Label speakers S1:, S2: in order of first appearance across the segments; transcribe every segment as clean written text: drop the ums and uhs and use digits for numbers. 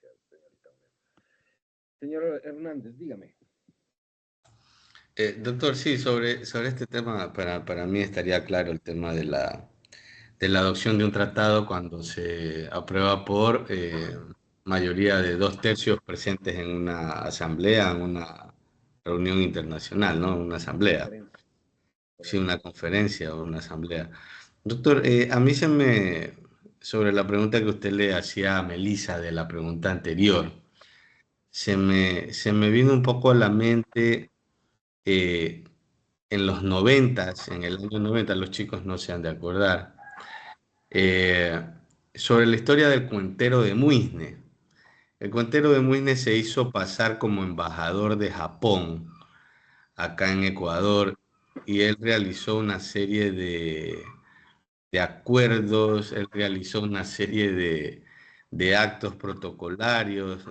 S1: gracias, señorita. Señor Hernández, dígame.
S2: Doctor, sí, sobre este tema, para mí estaría claro el tema de la adopción de un tratado cuando se aprueba por mayoría de 2/3 presentes en una asamblea, en una reunión internacional, ¿no? Una asamblea,
S1: Conferencia,
S2: sí,
S1: correcto.
S2: una conferencia o una asamblea. Doctor, sobre la pregunta que usted le hacía a Melissa de la pregunta anterior, se me vino un poco a la mente eh, en los noventas, en el año 90, los chicos no se han de acordar, eh, sobre la historia del cuentero de Muisne. El cuentero de Muisne se hizo pasar como embajador de Japón acá en Ecuador y él realizó una serie de acuerdos, él realizó una serie de actos protocolarios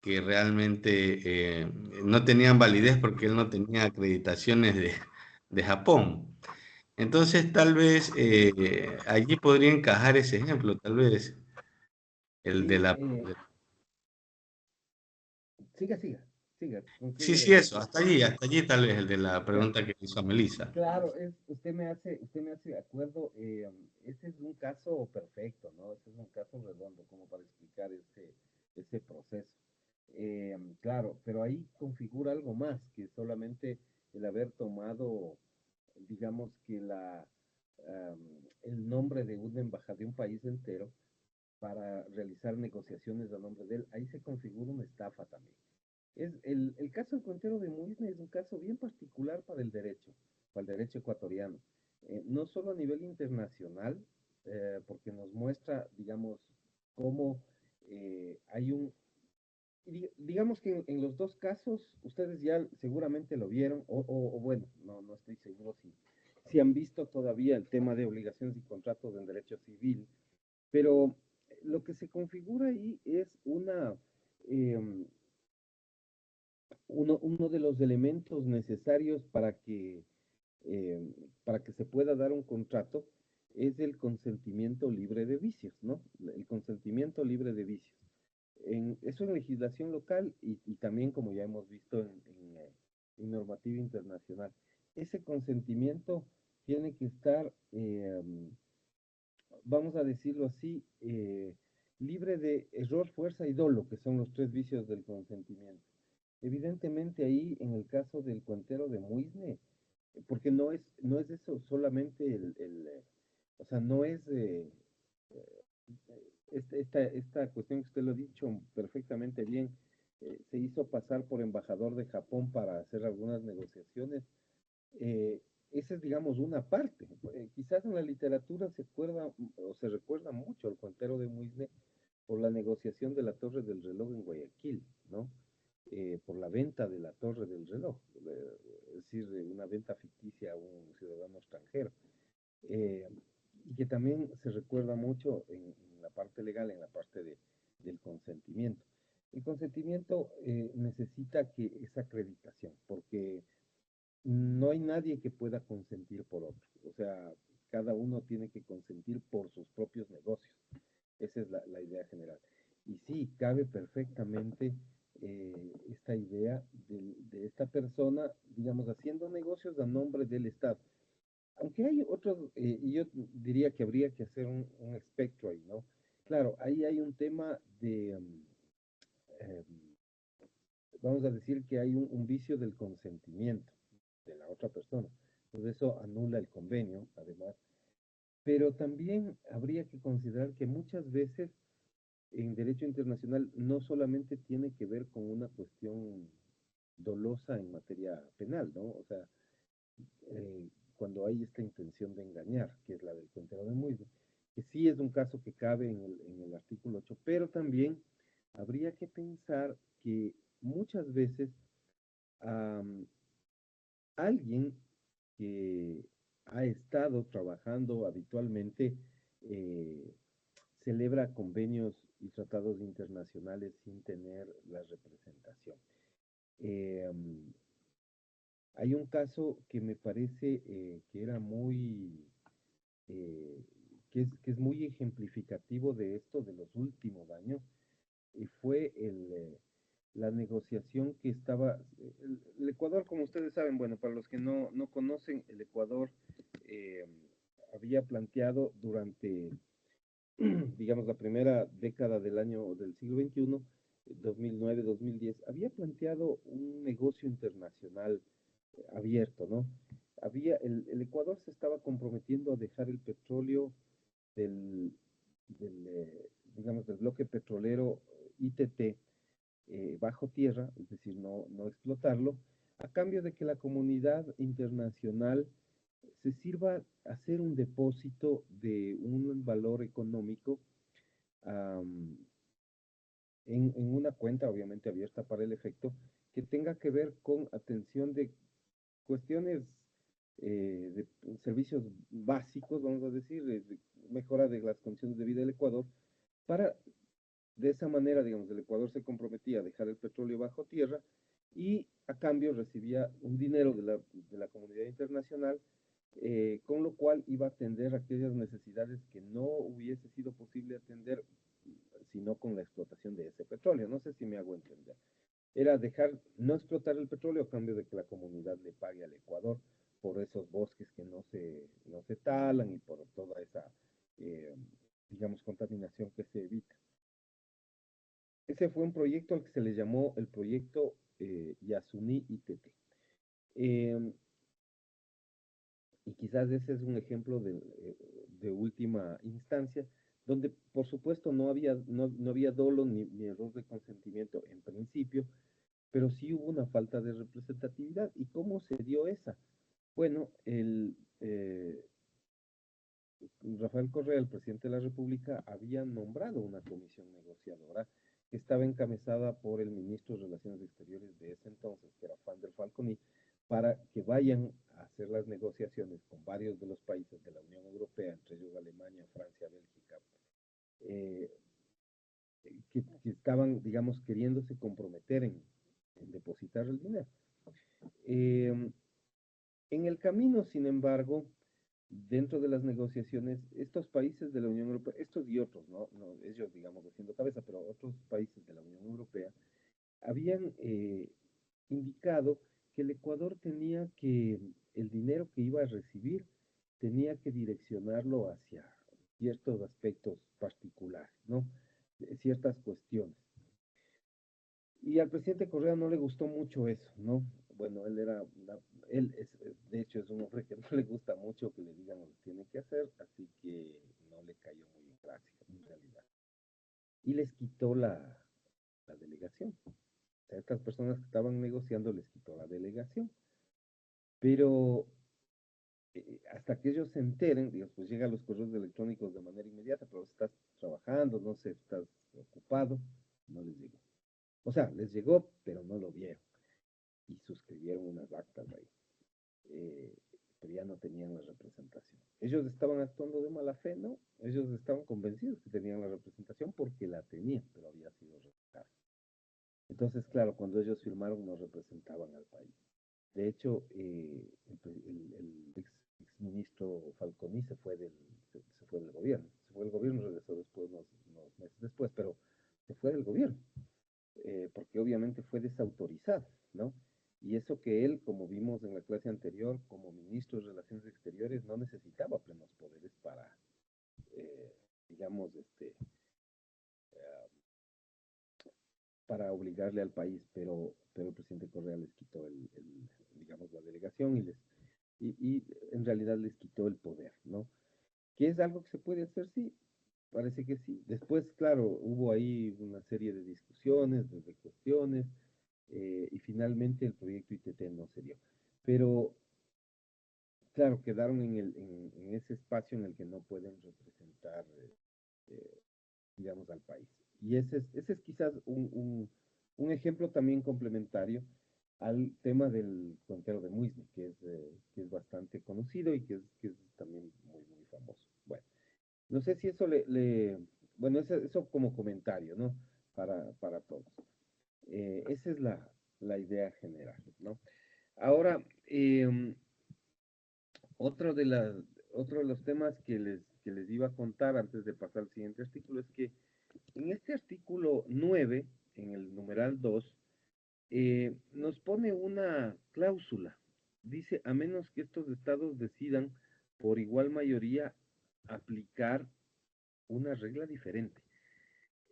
S2: que realmente no tenían validez porque él no tenía acreditaciones de Japón. Entonces, tal vez allí podría encajar ese ejemplo, tal vez el de
S1: Sí,
S2: la...
S1: siga, siga, siga,
S2: Sí,
S1: concluya la
S2: sí,
S1: idea.
S2: eso, hasta allí tal vez el de la
S1: Claro,
S2: pregunta que hizo a Melissa.
S1: claro, usted me hace de acuerdo, ese es un caso perfecto, ¿no? Ese es un caso redondo como para explicar ese proceso. Claro, pero ahí configura algo más que solamente el haber tomado, digamos que el nombre de una embajada de un país entero para realizar negociaciones a nombre de él. Ahí se configura una estafa también. El caso del Cuentero de Muisne es un caso bien particular para el derecho ecuatoriano. No solo a nivel internacional, porque nos muestra, digamos, cómo hay digamos que en los dos casos, ustedes ya seguramente lo vieron, o bueno, no estoy seguro si han visto todavía el tema de obligaciones y contratos en derecho civil, pero lo que se configura ahí es eh, uno de los elementos necesarios eh, para que se pueda dar un contrato es el consentimiento libre de vicios, ¿no? El consentimiento libre de vicios. Eso en legislación local y también, como ya hemos visto en normativa internacional. Ese consentimiento tiene que estar, vamos a decirlo así, libre de error, fuerza y dolo, que son los tres vicios del consentimiento. Evidentemente ahí, en el caso del cuentero de Muisne, porque no es eso solamente o sea, no es esta cuestión que usted lo ha dicho perfectamente bien, se hizo pasar por embajador de Japón para hacer algunas negociaciones. Esa es, digamos, una parte. Quizás en la literatura se acuerda o se recuerda mucho al cuentero de Muisne por la negociación de la Torre del Reloj en Guayaquil, ¿no? Por la venta de la Torre del Reloj, es decir, una venta ficticia a un ciudadano extranjero. Eh, y que también se recuerda mucho en la parte legal, en la parte del consentimiento. El consentimiento necesita que esa acreditación, porque no hay nadie que pueda consentir por otro. O sea, cada uno tiene que consentir por sus propios negocios. Esa es la idea general. Y sí, cabe perfectamente esta idea de esta persona, digamos, haciendo negocios a nombre del Estado. Aunque hay otros, y yo diría que habría que hacer un espectro ahí, ¿no? Claro, ahí hay un tema eh, vamos a decir que hay un vicio del consentimiento de la otra persona. Entonces eso anula el convenio, además. Pero también habría que considerar que muchas veces en derecho internacional no solamente tiene que ver con una cuestión dolosa en materia penal, ¿no? O sea, cuando hay esta intención de engañar, que es la del cuentero de Muisne, que sí es un caso que cabe en el artículo 8, pero también habría que pensar que muchas veces um, alguien que ha estado trabajando habitualmente eh, celebra convenios y tratados internacionales sin tener la representación. Eh, um, Hay un caso que me parece que era eh, que es muy ejemplificativo de esto de los últimos años, y fue la negociación que estaba, el Ecuador, como ustedes saben, bueno, para los que no conocen, el Ecuador eh, había planteado durante, digamos, la primera década del año del siglo XXI, 2009, 2010, había planteado un negocio internacional abierto, ¿no? El Ecuador se estaba comprometiendo a dejar el petróleo del, digamos, del bloque petrolero ITT bajo tierra, es decir, no explotarlo, a cambio de que la comunidad internacional se sirva a hacer un depósito de un valor económico um, en una cuenta, obviamente abierta para el efecto, que tenga que ver con atención de cuestiones de servicios básicos, vamos a decir, de mejora de las condiciones de vida del Ecuador, para de esa manera, digamos, el Ecuador se comprometía a dejar el petróleo bajo tierra y a cambio recibía un dinero de la comunidad internacional, con lo cual iba a atender aquellas necesidades que no hubiese sido posible atender sino con la explotación de ese petróleo. No sé si me hago entender. Era dejar, no explotar el petróleo a cambio de que la comunidad le pague al Ecuador por esos bosques que no se talan y por toda esa, eh, digamos, contaminación que se evita. Ese fue un proyecto al que se le llamó el proyecto Yasuní ITT. Eh, y quizás ese es un ejemplo de última instancia, donde por supuesto no había dolo ni error de consentimiento en principio, pero sí hubo una falta de representatividad. ¿Y cómo se dio esa? Bueno, Rafael Correa, el presidente de la República, había nombrado una comisión negociadora que estaba encabezada por el ministro de Relaciones Exteriores de ese entonces, que era Juan del Falconi, para que vayan a hacer las negociaciones con varios de los países de la Unión Europea, entre ellos Alemania, Francia, Bélgica, eh, que estaban, digamos, queriéndose comprometer en depositar el dinero. Eh, en el camino, sin embargo, dentro de las negociaciones, estos países de la Unión Europea, estos y otros, no ellos, digamos, haciendo cabeza, pero otros países de la Unión Europea, habían indicado que el Ecuador tenía que, el dinero que iba a recibir, tenía que direccionarlo hacia ciertos aspectos particulares, ¿no? Ciertas cuestiones. Y al presidente Correa no le gustó mucho eso, ¿no? Bueno, él es, de hecho es un hombre que no le gusta mucho que le digan lo que tiene que hacer, así que no le cayó muy en gracia, en realidad. Y les quitó la delegación. A estas personas que estaban negociando les quitó la delegación. Pero hasta que ellos se enteren, digamos, pues llegan los correos electrónicos de manera inmediata, pero estás trabajando, no sé, estás ocupado, no les llegó. O sea, les llegó, pero no lo vieron. Y suscribieron unas actas ahí. Eh, pero ya no tenían la representación. Ellos estaban actuando de mala fe, ¿no? Ellos estaban convencidos que tenían la representación porque la tenían, pero había sido rechazada. Entonces, claro, cuando ellos firmaron no representaban al país. De hecho, el ex ministro Falconi se fue del gobierno. Se fue del gobierno, regresó después, unos meses después, pero se fue del gobierno, porque obviamente fue desautorizado, ¿no? Y eso que él, como vimos en la clase anterior, como ministro de Relaciones Exteriores, no necesitaba plenos poderes para, eh, digamos, para obligarle al país, pero el presidente Correa les quitó digamos, la delegación y en realidad les quitó el poder, ¿no? ¿Qué es algo que se puede hacer? Sí, parece que sí. Después, claro, hubo ahí una serie de discusiones, de cuestiones, y finalmente el proyecto ITT no se dio. Pero, claro, quedaron en ese espacio en el que no pueden representar, eh, digamos, al país. Y ese es quizás un ejemplo también complementario al tema del cuentero de Muisne, que es bastante conocido y que es también muy famoso. Bueno, no sé si eso bueno, eso como comentario, ¿no? Para todos. Esa es la idea general, ¿no? Ahora, otro de otro de los temas que les iba a contar antes de pasar al siguiente artículo es que En este artículo 9, en el numeral 2, nos pone una cláusula. Dice, a menos que estos estados decidan por igual mayoría aplicar una regla diferente.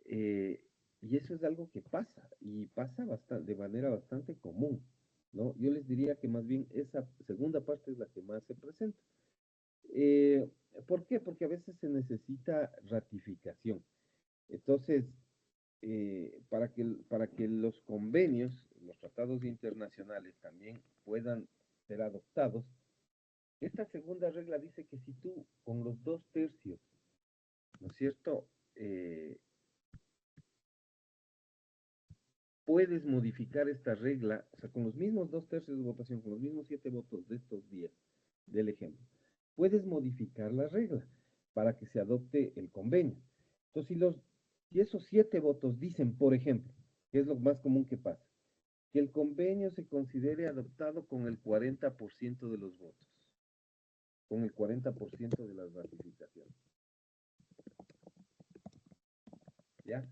S1: Y eso es algo que pasa, y pasa bastante, de manera bastante común, ¿no? Yo les diría que más bien esa segunda parte es la que más se presenta. Eh, ¿Por qué? Porque a veces se necesita ratificación. Entonces, para que los convenios, los tratados internacionales también puedan ser adoptados, esta segunda regla dice que si tú con los 2/3, ¿no es cierto? Puedes modificar esta regla, o sea, con los mismos 2/3 de votación, con los mismos 7 votos de estos 10 del ejemplo, puedes modificar la regla para que se adopte el convenio. Entonces, si esos 7 votos dicen, por ejemplo, que es lo más común que pasa, que el convenio se considere adoptado con el 40% de los votos, con el 40% de las ratificaciones, ¿ya?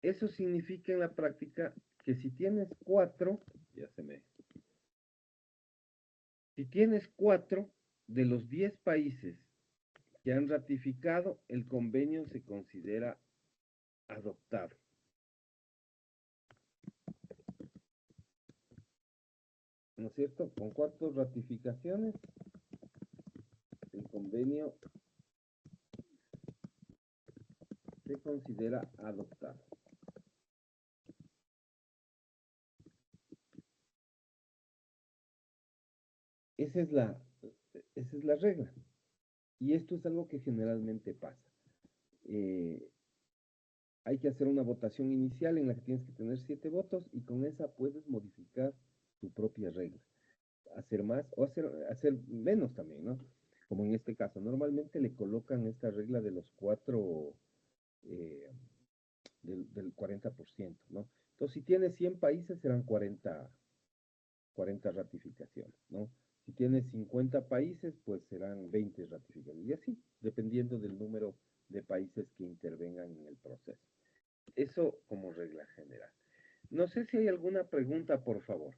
S1: Eso significa en la práctica que si tienes 4, ya se me... Si tienes 4 de los 10 países que han ratificado, el convenio se considera adoptado. ¿No es cierto? Con 4 ratificaciones, el convenio se considera adoptado. Esa es la, esa es la regla. Y esto es algo que generalmente pasa. Eh, Hay que hacer una votación inicial en la que tienes que tener 7 votos y con esa puedes modificar tu propia regla. Hacer más o hacer menos también, ¿no? Como en este caso, normalmente le colocan esta regla de los 4, eh, del 40%, ¿no? Entonces, si tienes 100 países, serán 40 ratificaciones, ¿no? Si tienes 50 países, pues serán 20 ratificaciones. Y así, dependiendo del número de países que intervengan en el proceso. Eso como regla general. No sé si hay alguna pregunta, por favor.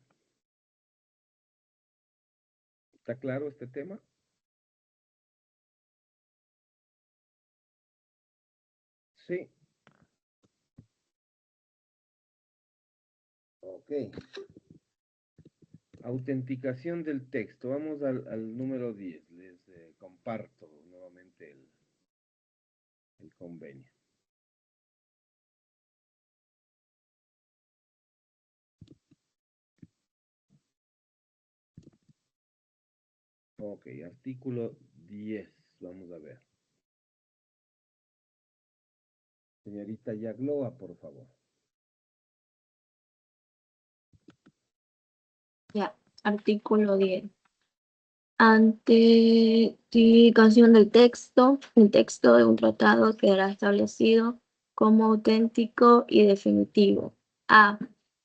S1: ¿Está claro este tema? Sí. Ok. Autenticación del texto. Vamos al número 10. Les comparto nuevamente el convenio. Ok, artículo 10. Vamos a ver. Señorita Yagloa, por favor.
S3: Ya, artículo 10. Ante tipificación del texto, el texto de un tratado quedará establecido como auténtico y definitivo. A.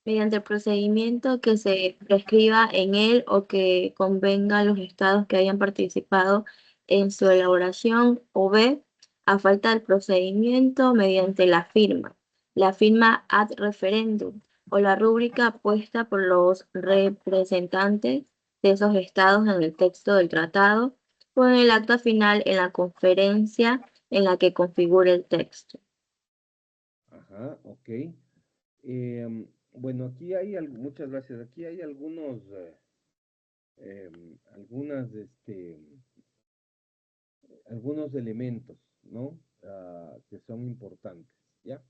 S3: Mediante el procedimiento que se prescriba en él o que convenga a los estados que hayan participado en su elaboración. O B. A falta del procedimiento, mediante la firma ad referendum o la rúbrica puesta por los representantes de esos estados en el texto del tratado o en el acta final en la conferencia en la que configure el texto.
S1: Ajá, ok. Bueno, aquí hay, muchas gracias. Aquí hay algunos elementos, ¿no? Que son importantes, ¿ya?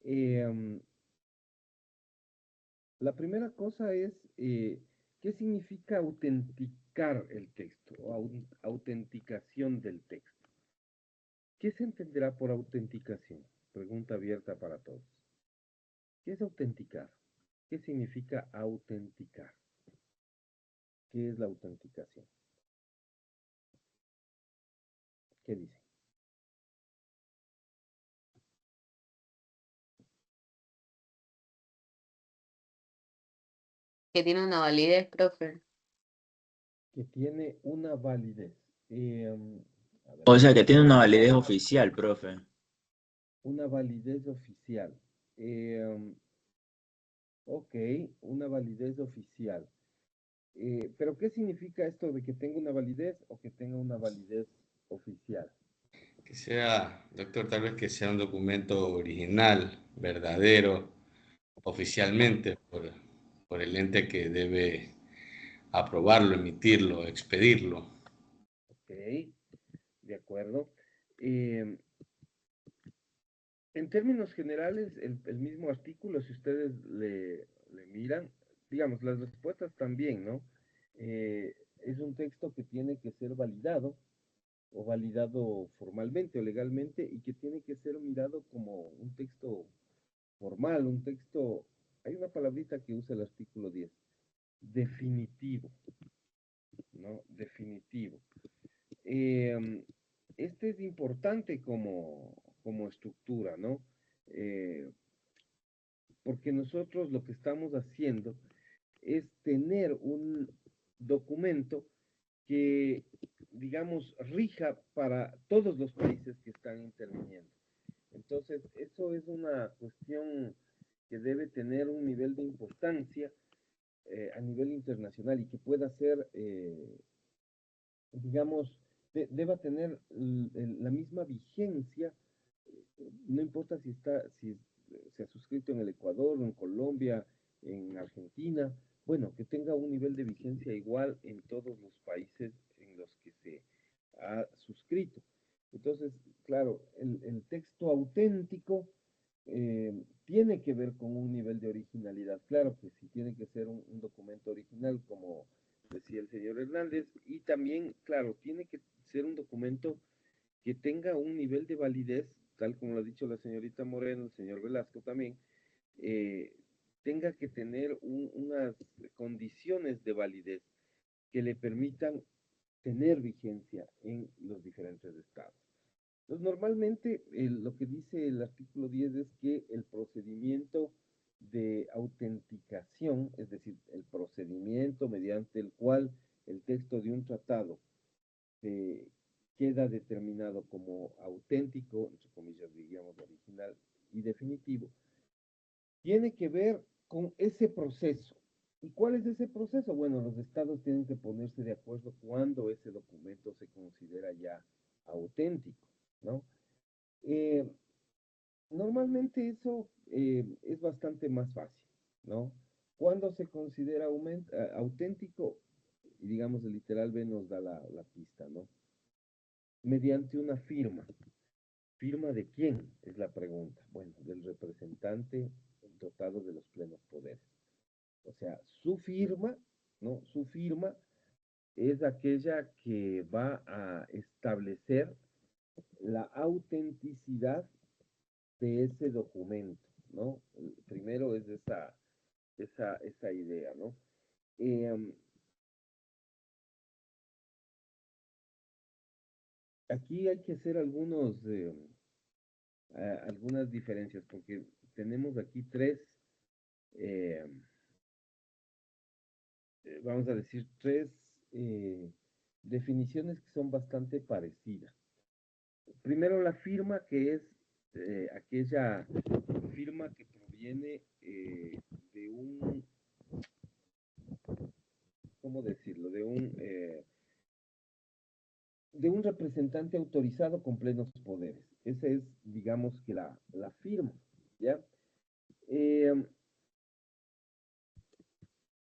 S1: Em, la primera cosa es, ¿qué significa autenticar el texto o autenticación del texto? ¿Qué se entenderá por autenticación? Pregunta abierta para todos. ¿Qué es autenticar? ¿Qué significa autenticar? ¿Qué es la autenticación? ¿Qué dice?
S4: Que tiene una validez, profe.
S1: Que tiene una validez. A ver,
S5: O sea,
S1: vamos
S5: que
S1: a
S5: tiene
S1: ver.
S5: una validez oficial, profe.
S1: Una validez oficial. Eh, ok, una validez oficial. Pero ¿qué significa esto de que tenga una validez o que tenga una validez oficial?
S2: Que sea, doctor, tal vez que sea un documento original, verdadero, oficialmente por el ente que debe aprobarlo, emitirlo, expedirlo.
S1: Ok, de acuerdo. Eh, en términos generales, el mismo artículo, si ustedes le miran, digamos, las respuestas también, ¿no? Es un texto que tiene que ser validado o validado formalmente o legalmente y que tiene que ser mirado como un texto formal, un texto, hay una palabrita que usa el artículo 10, definitivo, ¿no? Definitivo. Eh, este es importante como estructura, ¿no? Eh, porque nosotros lo que estamos haciendo es tener un documento que, digamos, rija para todos los países que están interviniendo. Entonces, eso es una cuestión que debe tener un nivel de importancia a nivel internacional y que pueda ser, digamos, deba tener la misma vigencia, no importa si se ha suscrito en el Ecuador, o en Colombia, en Argentina, bueno, que tenga un nivel de vigencia igual en todos los países en los que se ha suscrito. Entonces, claro, el texto auténtico tiene que ver con un nivel de originalidad. Claro que sí, tiene que ser un documento original, como decía el señor Hernández, y también, claro, tiene que ser un documento que tenga un nivel de validez, tal como lo ha dicho la señorita Moreno, el señor Velasco también, eh, tenga que tener unas condiciones de validez que le permitan tener vigencia en los diferentes estados. Entonces, normalmente lo que dice el artículo 10 es que el procedimiento de autenticación, es decir, el procedimiento mediante el cual el texto de un tratado queda determinado como auténtico, entre comillas, digamos, original y definitivo, tiene que ver con ese proceso. ¿Y cuál es ese proceso? Bueno, los estados tienen que ponerse de acuerdo cuando ese documento se considera ya auténtico, ¿no? Eh, Normalmente eso es bastante más fácil, ¿no? Cuando se considera auténtico, y digamos el literal B nos da la pista, ¿no? Mediante una firma. ¿Firma de quién? Es la pregunta. Bueno, del representante dotado de los plenos poderes. O sea, su firma, ¿no? Su firma es aquella que va a establecer la autenticidad de ese documento, ¿no? Primero es esa idea, ¿no? Eh, Aquí hay que hacer algunas diferencias, porque tenemos aquí eh, vamos a decir, eh, definiciones que son bastante parecidas. Primero, la firma, que es aquella firma que proviene de un, ¿cómo decirlo? De un representante autorizado con plenos poderes. Esa es, digamos, que la firma, ¿ya? Eh,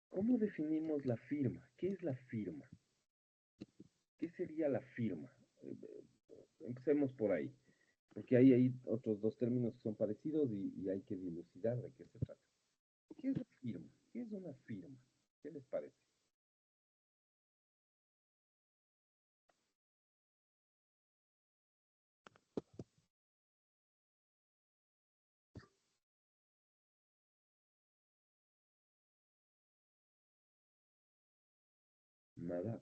S1: ¿Cómo definimos la firma? ¿Qué es la firma? ¿Qué sería la firma? Empecemos por ahí, porque hay otros dos términos que son parecidos y hay que dilucidar de qué se trata. ¿Qué es la firma? ¿Qué es una firma? ¿Qué les parece? Nada.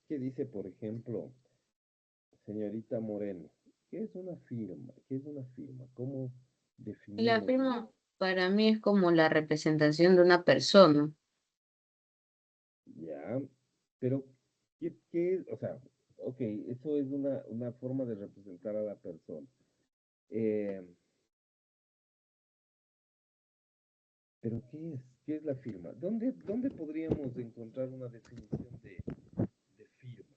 S1: ¿Qué dice, por ejemplo, señorita Moreno? ¿Qué es una firma? ¿Qué es una firma? ¿Cómo
S4: La
S1: definimos?
S4: firma para mí es como la representación de una persona.
S1: Ya, pero ¿qué es? O sea, ok, eso es una forma de representar a la persona. Eh, ¿Pero qué es? ¿Qué es la firma? ¿Dónde podríamos encontrar una definición de firma?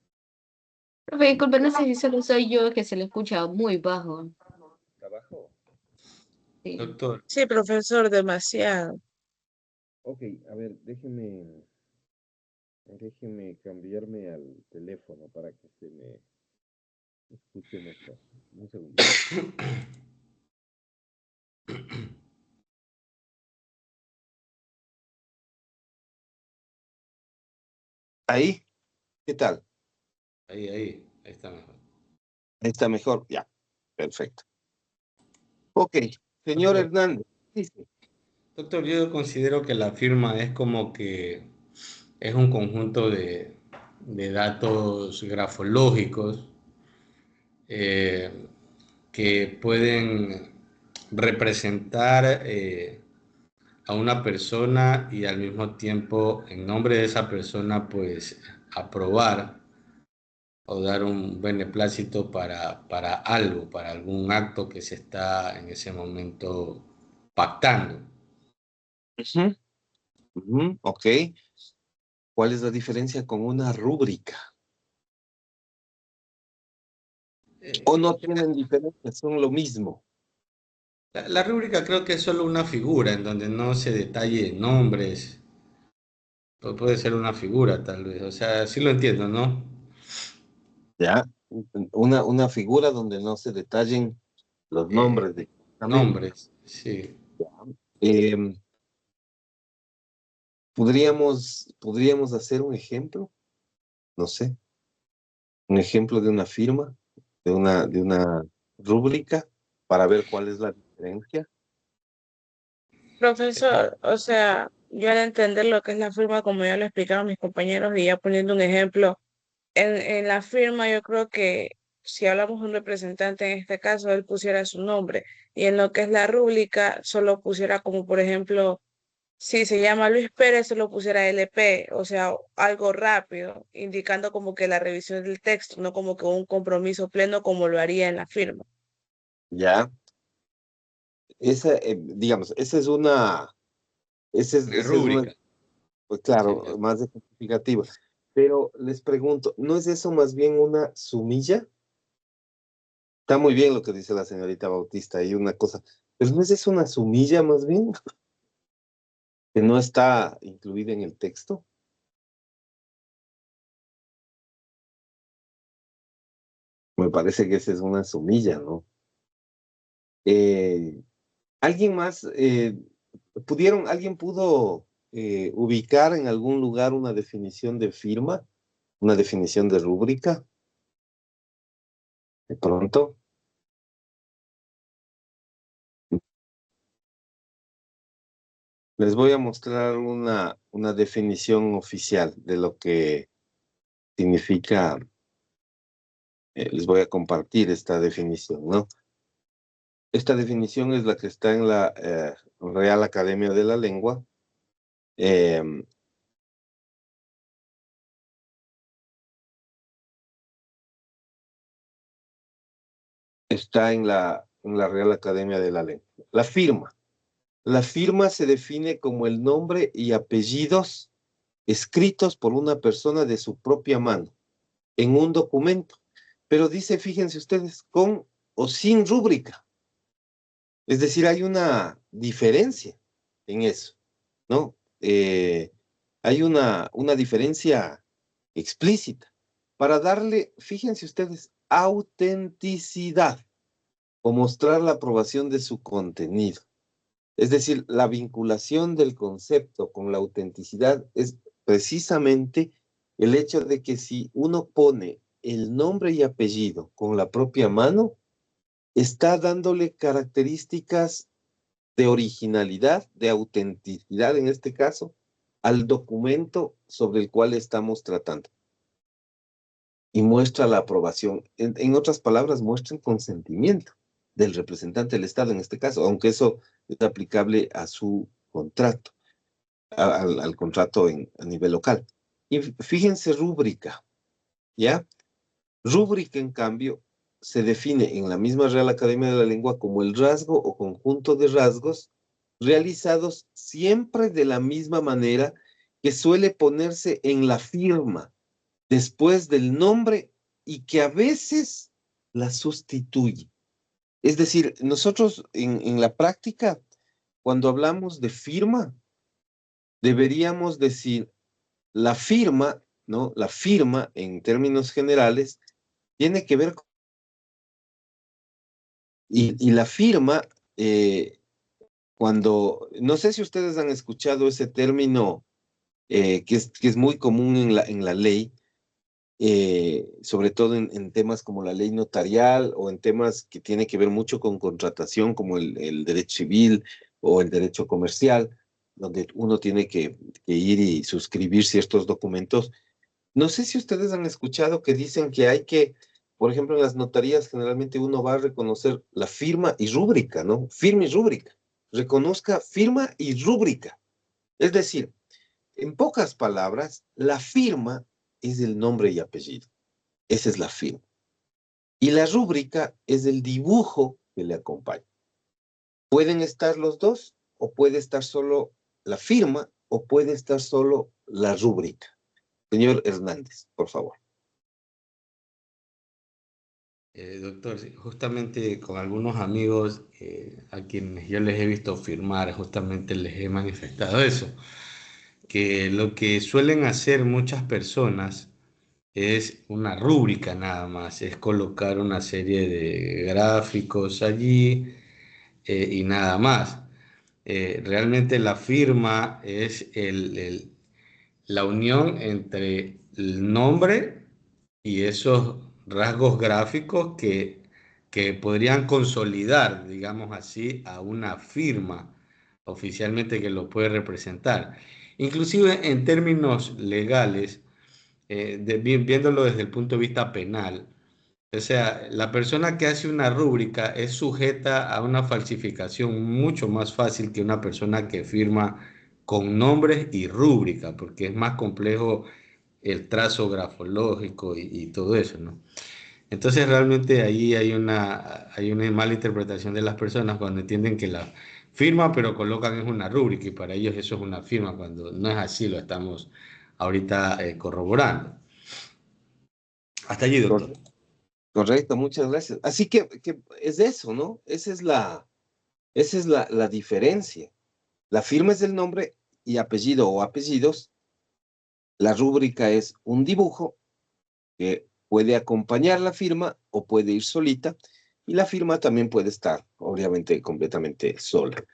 S4: Profe, disculpe, no sé si solo soy yo que se le escucha muy bajo.
S1: ¿Trabajo?
S4: Sí.
S2: Doctor,
S5: Sí, profesor, demasiado.
S1: Ok, a ver, déjeme cambiarme al teléfono para que se me escuche mejor. Un segundito. Ahí, ¿qué tal?
S2: ahí está mejor.
S1: Ahí está mejor. Ya, perfecto. Ok, señor
S2: Doctor,
S1: Hernández. Dice.
S2: doctor, yo considero que la firma es como que es un conjunto de datos grafológicos eh, que pueden representar a una persona y al mismo tiempo, en nombre de esa persona, pues aprobar o dar un beneplácito para algo, para algún acto que se está en ese momento pactando.
S1: Ujú, ujú, ok. ¿Cuál es la diferencia con una rúbrica? ¿O no tienen diferencia? Son lo mismo.
S2: La rúbrica creo que es solo una figura en donde no se detalle nombres, puede ser una figura tal vez, o sea, sí lo entiendo, ¿no?
S1: ¿Ya? Una figura donde no se detallen los
S2: Eh,
S1: nombres directamente.
S2: nombres, sí.
S1: Em, ¿podríamos hacer un ejemplo? No sé, un ejemplo de una firma, de una rúbrica, para ver cuál es la diferencia.
S5: Profesor, o sea, yo al entender lo que es la firma, como ya lo explicaron mis compañeros, y ya poniendo un ejemplo, en la firma yo creo que si hablamos de un representante en este caso, él pusiera su nombre, y en lo que es la rúbrica, solo pusiera como, por ejemplo, si se llama Luis Pérez, solo pusiera LP, o sea, algo rápido, indicando como que la revisión del texto, no como que un compromiso pleno como lo haría en la firma.
S1: ¿Ya? Digamos,
S2: Una
S1: esa es una,
S2: rúbrica.
S1: pues
S2: Sí,
S1: claro, más ejemplificativa. Pero les pregunto, ¿no es eso más bien una sumilla? Está muy bien lo que dice la señorita Bautista y una cosa, pero ¿no es eso una sumilla más bien? Que no está incluida en el texto. Me parece que esa es una sumilla, ¿no? Eh, ¿Alguien más, alguien pudo ubicar en algún lugar una definición de firma, una definición de rúbrica? De pronto, les voy a mostrar una definición oficial de lo que significa, les voy a compartir esta definición, ¿no? Esta definición es la que está en la Real Academia de la Lengua. em, Está en la Real Academia de la Lengua. La firma. La firma se define como el nombre y apellidos escritos por una persona de su propia mano en un documento. Pero dice, fíjense ustedes, con o sin rúbrica. Es decir, hay una diferencia en eso, ¿no? Hay una diferencia explícita para darle, fíjense ustedes, autenticidad o mostrar la aprobación de su contenido. Es decir, la vinculación del concepto con la autenticidad es precisamente el hecho de que si uno pone el nombre y apellido con la propia mano, está dándole características de originalidad, de autenticidad en este caso, al documento sobre el cual estamos tratando. Y muestra la aprobación. En otras palabras, muestra el consentimiento del representante del Estado en este caso, aunque eso es aplicable a su contrato, al contrato a nivel local. Y fíjense, rúbrica, ¿ya? Rúbrica, en cambio,
S6: se define en la misma Real Academia de la Lengua como el rasgo o conjunto de rasgos realizados siempre de la misma manera que suele ponerse en la firma después del nombre y que a veces la sustituye. Es decir, nosotros en la práctica, cuando hablamos de firma, deberíamos decir la firma, ¿no? La firma, en términos generales, tiene que ver con... Y la firma, cuando... No sé si ustedes han escuchado ese término que es muy común en la ley, sobre todo en temas como la ley notarial o en temas que tienen que ver mucho con contratación, como el derecho civil o el derecho comercial, donde uno tiene que ir y suscribir ciertos documentos. No sé si ustedes han escuchado que dicen que hay que, por ejemplo, en las notarías generalmente uno va a reconocer la firma y rúbrica, ¿no? Firma y rúbrica. Reconozca firma y rúbrica. Es decir, en pocas palabras, la firma es el nombre y apellido. Esa es la firma. Y la rúbrica es el dibujo que le acompaña. Pueden estar los dos, o puede estar solo la firma, o puede estar solo la rúbrica. Señor Hernández, por favor.
S2: Doctor, sí, justamente con algunos amigos a quienes yo les he visto firmar, justamente les he manifestado eso, que lo que suelen hacer muchas personas es una rúbrica nada más, es colocar una serie de gráficos allí y nada más. Realmente la firma es la unión entre el nombre y esos rasgos gráficos que podrían consolidar, digamos así, a una firma oficialmente que lo puede representar. Inclusive en términos legales, viéndolo desde el punto de vista penal, o sea, la persona que hace una rúbrica es sujeta a una falsificación mucho más fácil que una persona que firma con nombres y rúbrica, porque es más complejo el trazo grafológico y todo eso, ¿no? Entonces realmente ahí hay una mala interpretación de las personas cuando entienden que la firma, pero colocan es una rúbrica y para ellos eso es una firma, cuando no es así, lo estamos ahorita corroborando. Hasta allí, doctor.
S6: Correcto, muchas gracias. Así que es eso, ¿no? Esa es la diferencia. La firma es el nombre y apellido o apellidos. La rúbrica es un dibujo que puede acompañar la firma o puede ir solita. Y la firma también puede estar, obviamente, completamente sola.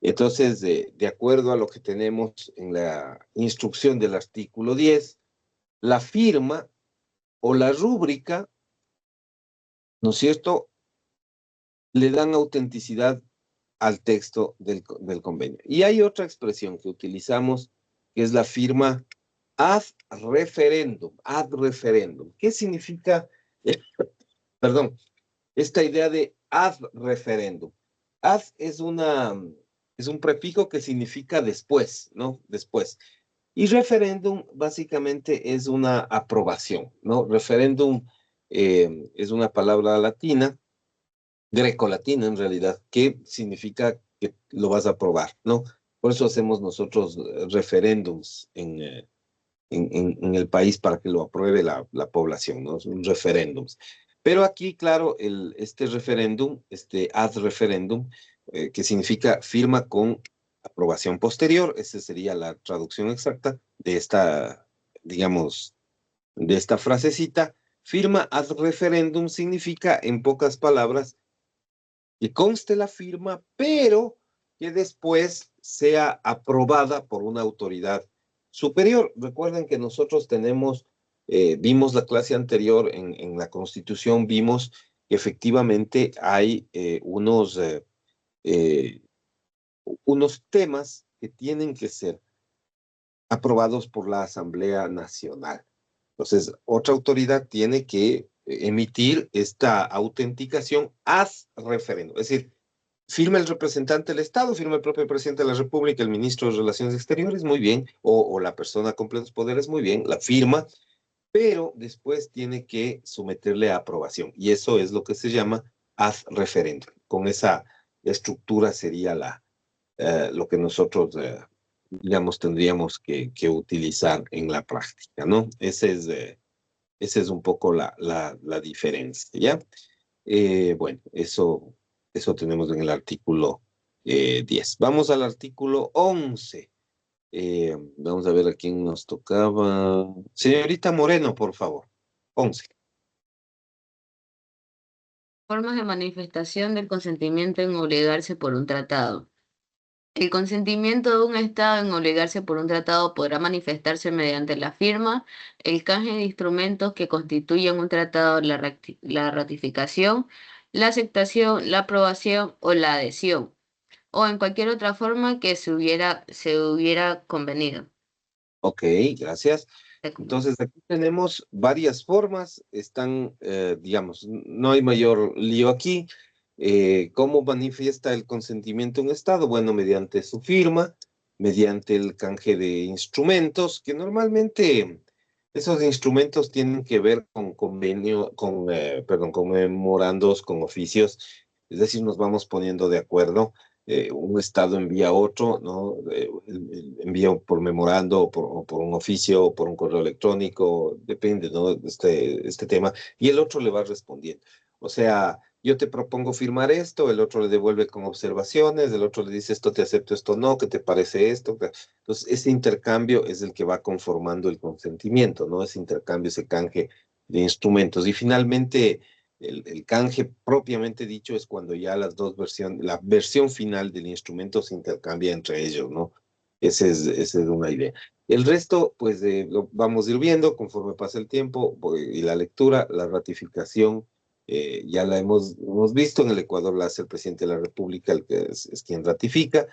S6: Entonces, de acuerdo a lo que tenemos en la instrucción del artículo 10, la firma o la rúbrica, ¿no es cierto?, le dan autenticidad al texto del convenio. Y hay otra expresión que utilizamos, que es la firma ad referendum. Ad referendum. ¿Qué significa, perdón, esta idea de ad referendum? Ad es un prefijo que significa después, ¿no? Después. Y referéndum básicamente es una aprobación, ¿no? Referéndum es una palabra latina, grecolatina en realidad, que significa que lo vas a aprobar, ¿no? Por eso hacemos nosotros referéndums en el país para que lo apruebe la población, ¿no? Son referéndums. Pero aquí, claro, este referéndum, este ad referéndum, que significa firma con aprobación posterior, esa sería la traducción exacta de esta, digamos, de esta frasecita. Firma ad referéndum significa, en pocas palabras, que conste la firma, pero que después sea aprobada por una autoridad superior. Recuerden que nosotros tenemos, vimos la clase anterior en la Constitución, vimos que efectivamente hay unos temas que tienen que ser aprobados por la Asamblea Nacional. Entonces, otra autoridad tiene que emitir esta autenticación ad referéndum. Es decir, firma el representante del Estado, firma el propio presidente de la República, el ministro de Relaciones Exteriores, muy bien, o la persona con plenos poderes, muy bien, la firma, pero después tiene que someterle a aprobación. Y eso es lo que se llama ad referendum. Con esa estructura sería lo que nosotros, digamos, tendríamos que utilizar en la práctica, ¿no? Esa es un poco la diferencia, ¿ya? Bueno, eso tenemos en el artículo 10. Vamos al artículo 11. Vamos a ver a quién nos tocaba. Señorita Moreno, por favor. 11.
S4: Formas de manifestación del consentimiento en obligarse por un tratado. El consentimiento de un Estado en obligarse por un tratado podrá manifestarse mediante la firma, el canje de instrumentos que constituyen un tratado, la ratificación, la aceptación, la aprobación o la adhesión, o en cualquier otra forma que se hubiera convenido.
S6: Ok, gracias. Entonces, aquí tenemos varias formas, están, digamos, no hay mayor lío aquí. ¿Cómo manifiesta el consentimiento un Estado? Bueno, mediante su firma, mediante el canje de instrumentos, que normalmente esos instrumentos tienen que ver con convenio, perdón, con memorandos, con oficios, es decir, nos vamos poniendo de acuerdo. Un Estado envía a otro, ¿no? Envía por memorando o por un oficio o por un correo electrónico, depende, ¿no? Este tema, y el otro le va respondiendo. O sea, yo te propongo firmar esto, el otro le devuelve con observaciones, el otro le dice esto te acepto, esto no, ¿qué te parece esto? Entonces, ese intercambio es el que va conformando el consentimiento, ¿no? Ese intercambio, ese canje de instrumentos. Y finalmente, el canje propiamente dicho es cuando ya las dos versiones, la versión final del instrumento se intercambia entre ellos, ¿no? Esa es una idea. El resto, pues lo vamos a ir viendo conforme pasa el tiempo y la lectura, la ratificación, ya la hemos visto, en el Ecuador la hace el presidente de la República, el que es quien ratifica.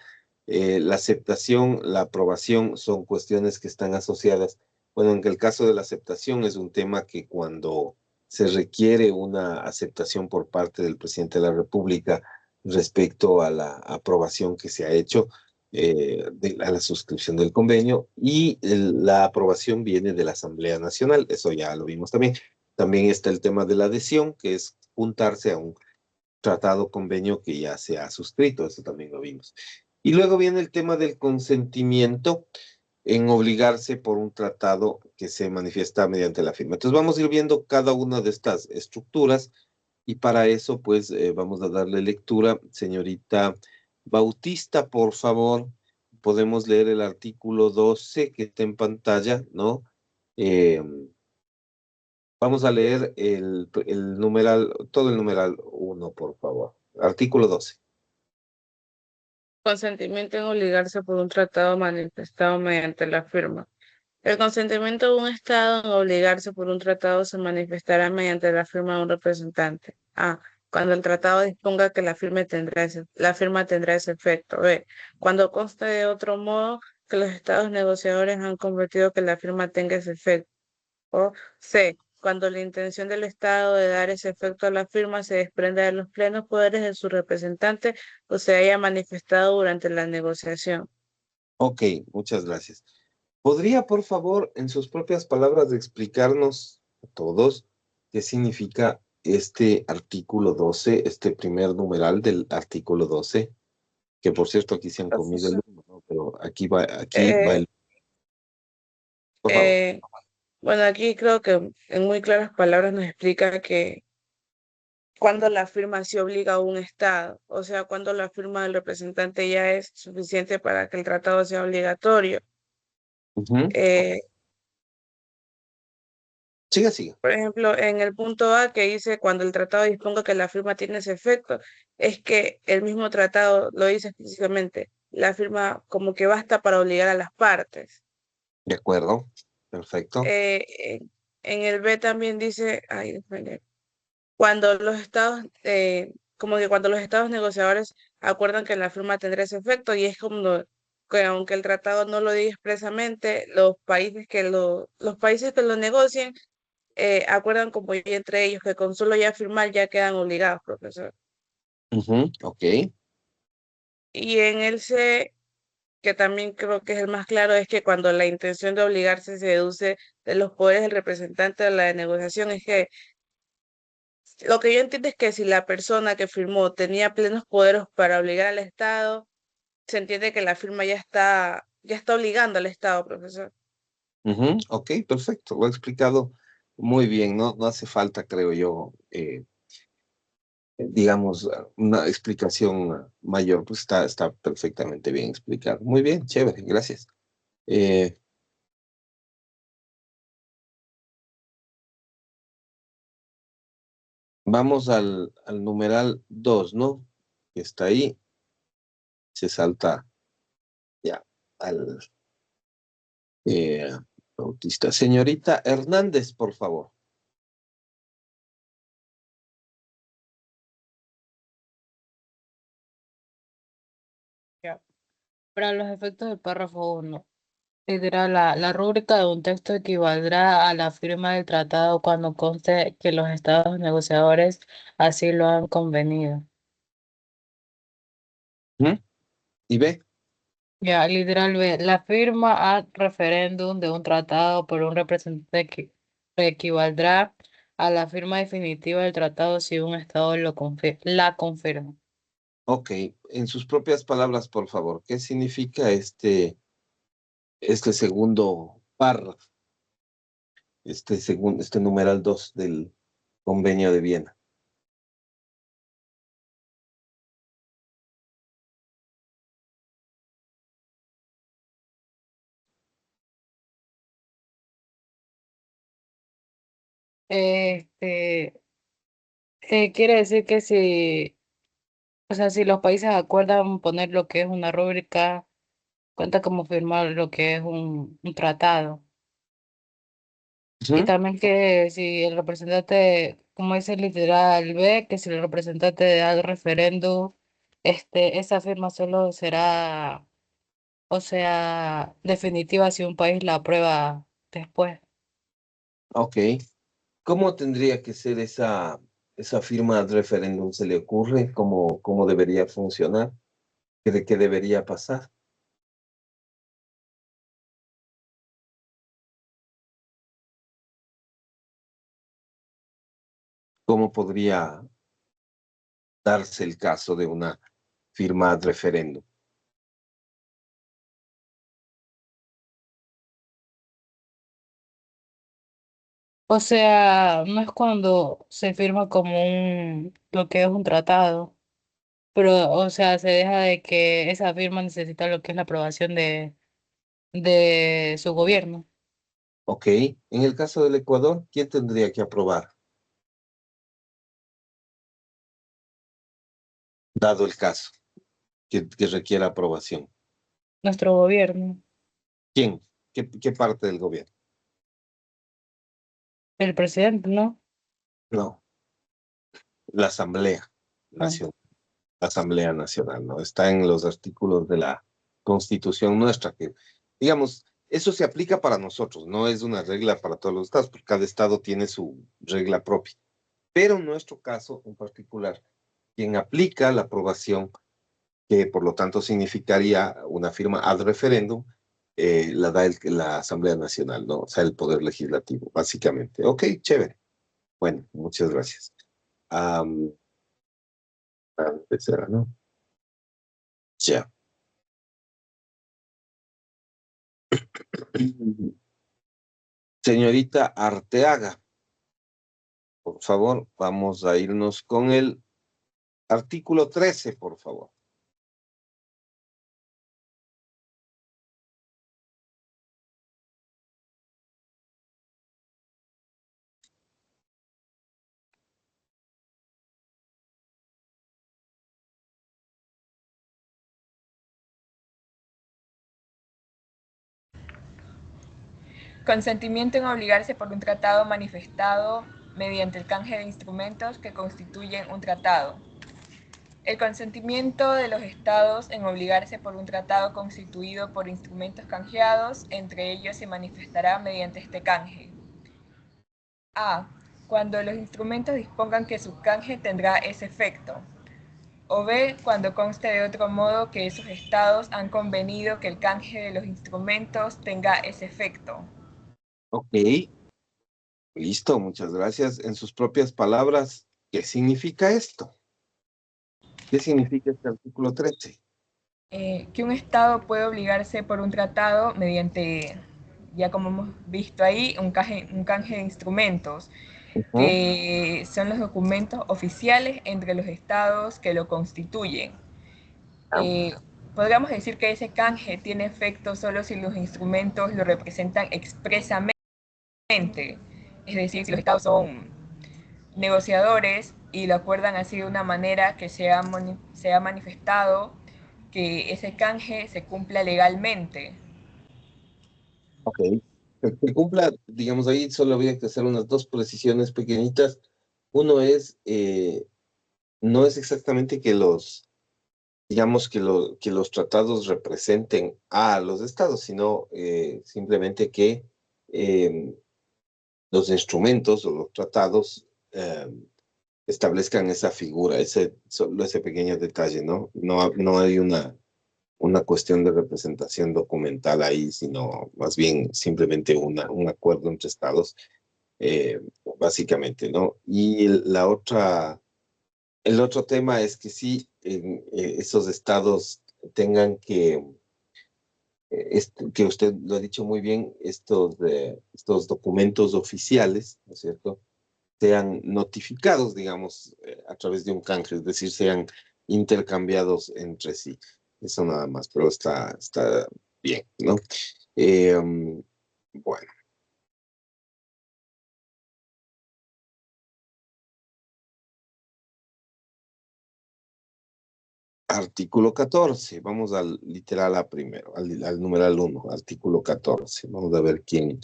S6: La aceptación, la aprobación son cuestiones que están asociadas. Bueno, en el caso de la aceptación es un tema que cuando se requiere una aceptación por parte del presidente de la República respecto a la aprobación que se ha hecho, a la suscripción del convenio, y la aprobación viene de la Asamblea Nacional, eso ya lo vimos también. También está el tema de la adhesión, que es juntarse a un tratado, convenio que ya se ha suscrito, eso también lo vimos. Y luego viene el tema del consentimiento en obligarse por un tratado que se manifiesta mediante la firma. Entonces vamos a ir viendo cada una de estas estructuras y para eso pues vamos a darle lectura. Señorita Bautista, por favor, podemos leer el artículo 12 que está en pantalla, ¿no? Eh, Vamos a leer el numeral, todo el numeral 1, por favor. Artículo 12.
S5: Consentimiento en obligarse por un tratado manifestado mediante la firma. El consentimiento de un Estado en obligarse por un tratado se manifestará mediante la firma de un representante. A. Cuando el tratado disponga que la firma tendrá ese efecto. B. Cuando conste de otro modo que los Estados negociadores han convertido que la firma tenga ese efecto. O C. Cuando la intención del Estado de dar ese efecto a la firma se desprenda de los plenos poderes de su representante o se haya manifestado durante la negociación.
S6: Ok, muchas gracias. ¿Podría, por favor, en sus propias palabras, explicarnos a todos qué significa este artículo 12, este primer numeral del artículo 12? Que por cierto, aquí se han comido el uno, ¿no? Pero aquí va
S5: Eh,
S6: el... Por favor.
S5: eh, bueno, aquí creo que en muy claras palabras nos explica que cuando la firma se obliga a un Estado, o sea, cuando la firma del representante ya es suficiente para que el tratado sea obligatorio.
S6: Ujú.
S5: Eh,
S6: Siga, siga.
S5: Por ejemplo, en el punto A que dice cuando el tratado disponga que la firma tiene ese efecto, es que el mismo tratado lo dice explícitamente. La firma como que basta para obligar a las partes.
S6: De acuerdo. Perfecto.
S5: En el B también dice, ay, espere, cuando los estados, como que cuando los estados negociadores acuerdan que la firma tendrá ese efecto, y es como que aunque el tratado no lo diga expresamente, los países que lo negocien acuerdan como ya entre ellos que con solo ya firmar ya quedan obligados, profesor.
S6: Ujú. Ok.
S5: Y en el C que también creo que es el más claro, es que cuando la intención de obligarse se deduce de los poderes del representante de la negociación, es que lo que yo entiendo es que si la persona que firmó tenía plenos poderes para obligar al Estado, se entiende que la firma ya está obligando al Estado, profesor.
S6: Ok, perfecto, lo he explicado muy bien, no hace falta, creo yo, digamos, una explicación mayor, pues está perfectamente bien explicado. Muy bien, chévere, gracias. Eh, Vamos al numeral 2, ¿no? Que está ahí, se salta ya al eh, autista. Señorita Hernández, por favor.
S7: Ya. Para los efectos del párrafo 1, literal, la rúbrica de un texto equivaldrá a la firma del tratado cuando conste que los estados negociadores así lo han convenido.
S6: ¿Y ve?
S7: Ya, literal, la firma a referéndum de un tratado por un representante que equivaldrá a la firma definitiva del tratado si un estado la confirma.
S6: Ok, en sus propias palabras, por favor, ¿qué significa este segundo párrafo, este numeral 2 del Convenio de Viena?
S7: Este, quiere decir que si, o sea, si los países acuerdan poner lo que es una rúbrica, cuenta como firmar lo que es un tratado. Y
S6: Ujú.
S7: también que si el representante, como dice literal B, que si el representante da el referéndum, esa firma solo será, o sea, definitiva si un país la aprueba después.
S6: Ok, ¿cómo tendría que ser esa firma de referéndum? ¿Se le ocurre cómo debería funcionar? ¿Qué debería pasar? ¿Cómo podría darse el caso de una firma de referéndum?
S7: O sea, no es cuando se firma como lo que es un tratado, pero, o sea, se deja de que esa firma necesita lo que es la aprobación de su gobierno.
S6: Ok, en el caso del Ecuador, ¿quién tendría que aprobar, dado el caso que requiera aprobación?
S7: Nuestro gobierno,
S6: ¿Quién? ¿Qué parte del gobierno?
S7: el presidente, ¿no?
S6: No, la Asamblea
S7: Ah.
S6: Nacional. La Asamblea Nacional, ¿no? Está en los artículos de la Constitución nuestra, que, digamos, eso se aplica para nosotros, no es una regla para todos los estados, porque cada estado tiene su regla propia. Pero en nuestro caso en particular, quien aplica la aprobación, que por lo tanto significaría una firma ad referéndum, la da la Asamblea Nacional, ¿no? O sea, el Poder Legislativo, básicamente. Ok, chévere. Bueno, muchas gracias. Am, Antes era, ¿no? Ya. Señorita Arteaga, por favor, vamos a irnos con el artículo 13, por favor.
S8: Consentimiento en obligarse por un tratado manifestado mediante el canje de instrumentos que constituyen un tratado. El consentimiento de los estados en obligarse por un tratado constituido por instrumentos canjeados, entre ellos se manifestará mediante este canje. A. Cuando los instrumentos dispongan que su canje tendrá ese efecto. O B, cuando conste de otro modo que esos estados han convenido que el canje de los instrumentos tenga ese efecto.
S6: Ok, listo, muchas gracias. En sus propias palabras, ¿qué significa esto? ¿Qué significa este artículo 13?
S8: Que un estado puede obligarse por un tratado mediante, ya como hemos visto ahí, un canje de instrumentos,
S6: Ujú.
S8: que son los documentos oficiales entre los estados que lo constituyen. Eh, Podríamos decir que ese canje tiene efecto solo si los instrumentos lo representan expresamente, es decir, si los estados son negociadores y lo acuerdan así de una manera que se ha manifestado que ese canje se cumpla legalmente.
S6: Ok. Que cumpla, digamos, ahí solo habría que hacer unas dos precisiones pequeñitas. Uno es, no es exactamente que digamos, que los tratados representen a los estados, sino simplemente que eh, los instrumentos o los tratados establezcan esa figura, solo ese pequeño detalle, ¿no? No hay una cuestión de representación documental ahí, sino más bien simplemente un acuerdo entre estados, básicamente, ¿no? Y el otro tema es que sí, esos estados tengan que usted lo ha dicho muy bien, estos documentos oficiales, ¿no es cierto?, sean notificados, digamos, a través de un canje, es decir, sean intercambiados entre sí. Eso nada más, pero está bien, ¿no? Bueno, artículo 14, vamos al literal A primero, al numeral 1, artículo 14. Vamos a ver quién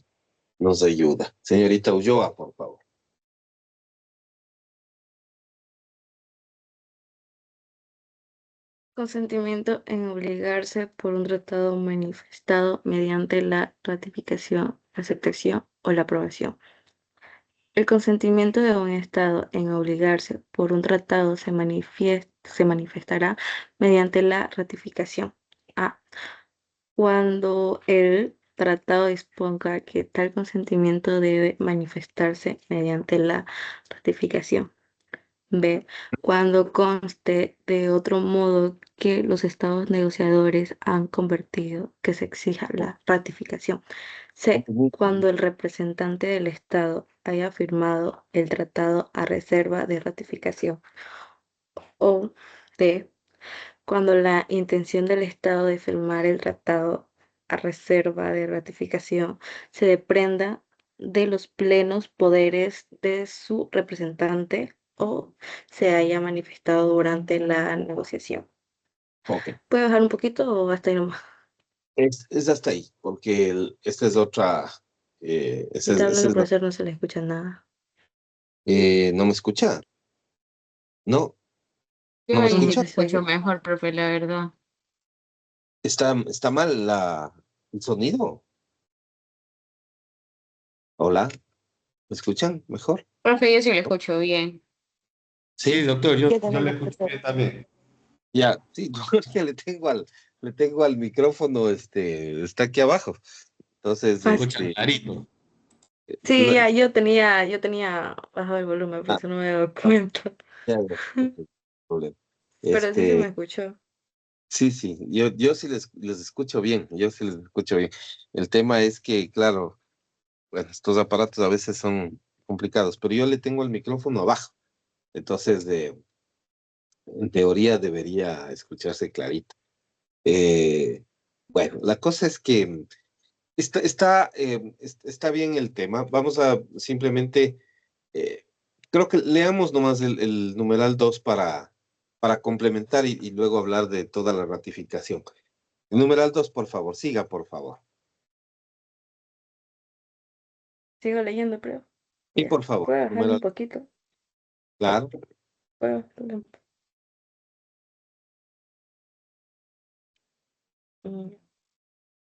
S6: nos ayuda. Señorita Ulloa, por favor.
S3: Consentimiento en obligarse por un tratado manifestado mediante la ratificación, aceptación o la aprobación. El consentimiento de un Estado en obligarse por un tratado se manifestará mediante la ratificación. A. Cuando el tratado disponga que tal consentimiento debe manifestarse mediante la ratificación. B. Cuando conste de otro modo que los estados negociadores han convertido que se exija la ratificación. C. Cuando el representante del estado haya firmado el tratado a reserva de ratificación. O D. Cuando la intención del estado de firmar el tratado a reserva de ratificación se desprenda de los plenos poderes de su representante o se haya manifestado durante la negociación.
S6: Ok.
S3: ¿Puedo bajar un poquito o hasta ahí nomás?
S6: Es hasta ahí, porque esta es otra.
S3: Si está hablando el profesor no se le escucha nada.
S6: ¿No me escucha? No,
S4: Yo
S6: ¿no me
S4: ahí sí
S6: escucha?
S4: te escucho mejor, profe, la verdad.
S6: ¿Está mal el sonido? Hola, ¿me escuchan mejor?
S4: Profe, yo sí lo escucho bien.
S2: Sí, doctor, yo
S3: también
S2: le
S3: lo
S2: escucho
S3: escucho.
S2: bien también.
S6: Ya, sí, porque le tengo al micrófono, está aquí abajo. Entonces,
S2: Se escucha clarito.
S3: Sí,
S6: lo-
S3: ya, yo tenía bajado el volumen, por
S6: ah,
S3: eso no me he dado cuenta.
S6: ya, ok, problema.
S3: Pero sí se me escuchó.
S6: Sí, yo sí les escucho bien, yo sí les escucho bien. El tema es que, claro, bueno, estos aparatos a veces son complicados, pero yo le tengo el micrófono abajo. Entonces, en teoría debería escucharse clarito. Bueno, la cosa es que está bien el tema. Vamos a simplemente, eh, creo que leamos nomás el numeral 2 para complementar y luego hablar de toda la ratificación. El numeral 2, por favor, siga, por favor.
S3: Sigo leyendo, pero
S6: Y
S3: ya.
S6: por favor,
S3: ¿Puedo bajar un
S6: numeral,
S3: poquito?
S6: claro.
S3: ¿Puedo bajarle un poquito?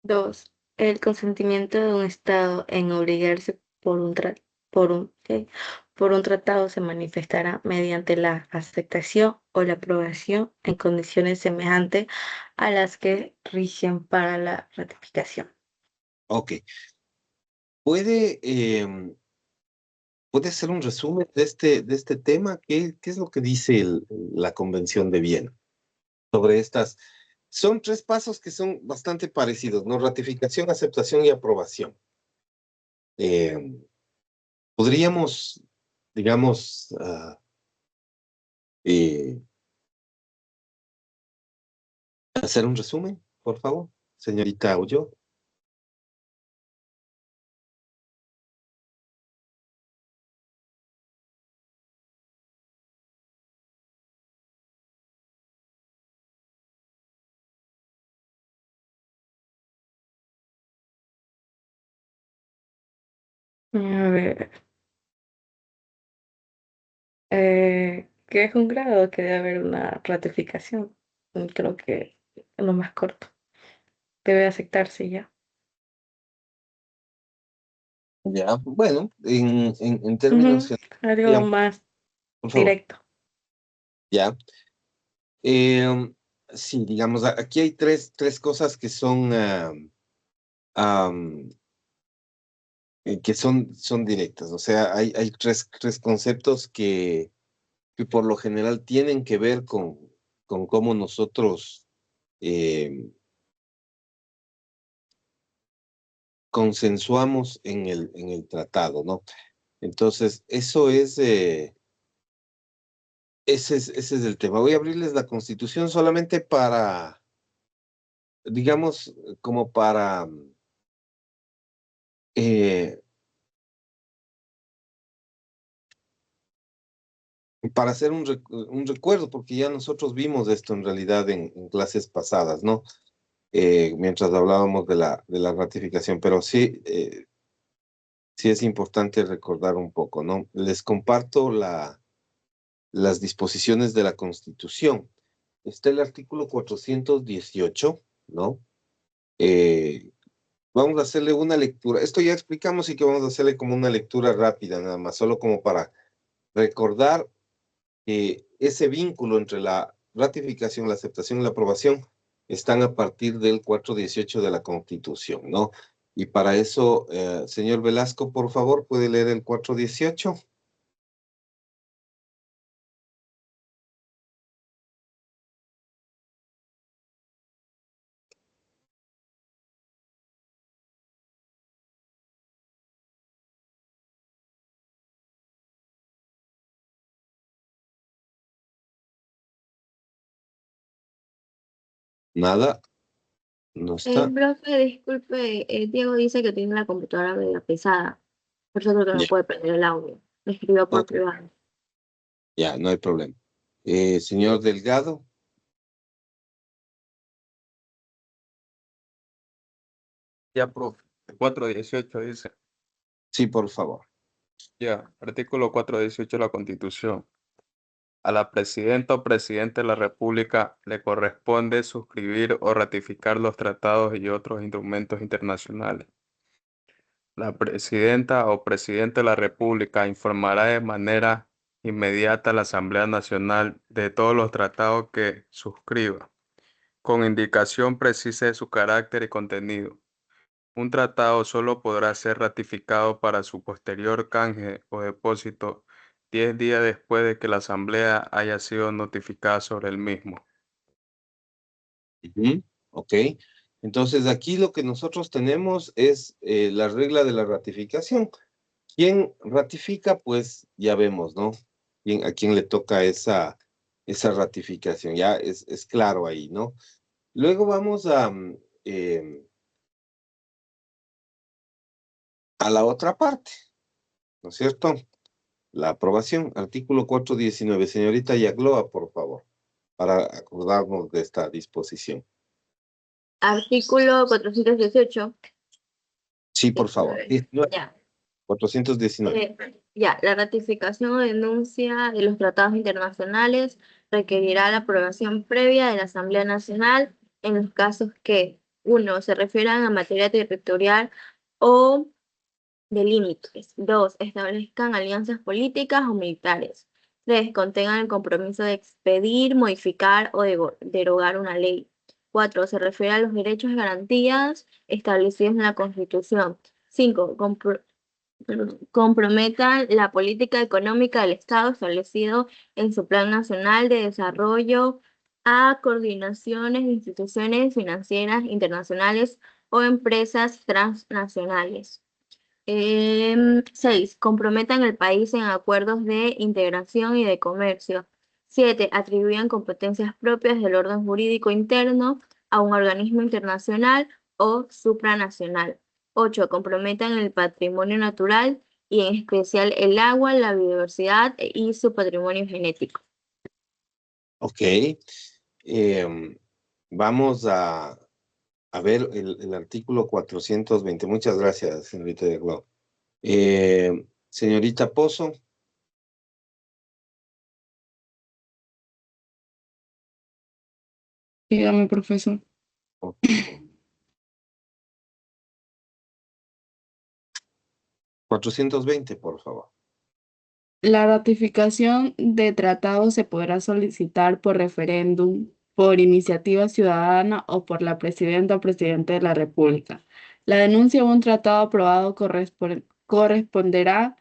S3: 2. El consentimiento de un Estado en obligarse por un, ¿qué?
S9: por un tratado se manifestará mediante la aceptación o la aprobación en condiciones semejantes a las que rigen para la ratificación.
S6: Ok. ¿Puede, ¿puede hacer un resumen de este tema? ¿Qué es lo que dice la Convención de Viena sobre estas? Son 3 pasos que son bastante parecidos, ¿no? Ratificación, aceptación y aprobación. Podríamos, digamos, hacer un resumen, por favor, señorita Ulloa.
S9: A ver, ¿qué es un grado? Que debe haber una ratificación. Creo que es lo más corto. Debe aceptarse ya.
S6: Ya, bueno, en términos
S9: Ujú, algo
S6: generales,
S9: más
S6: por favor,
S9: directo.
S6: ya. Sí, digamos, aquí hay tres cosas que son, que son directas. O sea, hay tres conceptos que por lo general tienen que ver con cómo nosotros consensuamos en el tratado, ¿no? Entonces, ese es el tema. Voy a abrirles la Constitución solamente para, digamos, como para hacer un recuerdo, porque ya nosotros vimos esto en realidad en clases pasadas, ¿no? Mientras hablábamos de la ratificación, pero sí, sí es importante recordar un poco, ¿no? Les comparto las disposiciones de la Constitución. Está el artículo 418, ¿no? Vamos a hacerle una lectura. Esto ya explicamos y que vamos a hacerle como una lectura rápida, nada más, solo como para recordar que ese vínculo entre la ratificación, la aceptación y la aprobación están a partir del 418 de la Constitución, ¿no? Y para eso, señor Velasco, por favor, ¿puede leer el 418? Nada, no está.
S3: Profe, disculpe, Diego dice que tiene la computadora medio pesada, por eso creo que no
S6: Ya,
S3: puede prender el audio. Me escribió por
S6: ok,
S3: privado.
S6: ya, no hay problema. Señor Delgado,
S10: Ya, profe. 418 dice.
S6: sí, por favor.
S10: Ya, artículo 418 de la Constitución. A la presidenta o presidente de la República le corresponde suscribir o ratificar los tratados y otros instrumentos internacionales. La presidenta o presidente de la República informará de manera inmediata a la Asamblea Nacional de todos los tratados que suscriba, con indicación precisa de su carácter y contenido. Un tratado solo podrá ser ratificado para su posterior canje o depósito 10 días después de que la Asamblea haya sido notificada sobre el mismo.
S6: Ujú, ok. Entonces, aquí lo que nosotros tenemos es la regla de la ratificación. ¿Quién ratifica? Pues ya vemos, ¿no? ¿A quién le toca esa ratificación? Ya es claro ahí, ¿no? Luego vamos a la otra parte, ¿no es cierto? La aprobación, artículo 419. Señorita Yagloa, por favor, para acordarnos de esta disposición.
S3: Artículo 418.
S6: Sí, por favor. 19,
S3: Ya.
S6: 419.
S3: Ya, la ratificación o denuncia de los tratados internacionales requerirá la aprobación previa de la Asamblea Nacional en los casos que, uno, se refieran a materia territorial o de límites. 2. Establezcan alianzas políticas o militares. 3. Contengan el compromiso de expedir, modificar o derogar una ley. 4. Se refiere a los derechos y garantías establecidos en la Constitución. 5. Comprometan la política económica del Estado establecido en su Plan Nacional de Desarrollo a coordinaciones de instituciones financieras internacionales o empresas transnacionales. 6. Comprometan el país en acuerdos de integración y de comercio. 7. Atribuyan competencias propias del orden jurídico interno a un organismo internacional o supranacional. 8. Comprometan el patrimonio natural y en especial el agua, la biodiversidad y su patrimonio genético.
S6: Ok. Vamos a ver el artículo 420. Muchas gracias, señorita de Glau. Señorita Pozo.
S7: Dígame, profesor.
S6: Okay. 420, por favor.
S7: La ratificación de tratados se podrá solicitar por referéndum, por iniciativa ciudadana o por la presidenta o presidente de la República. La denuncia de un tratado aprobado corresponderá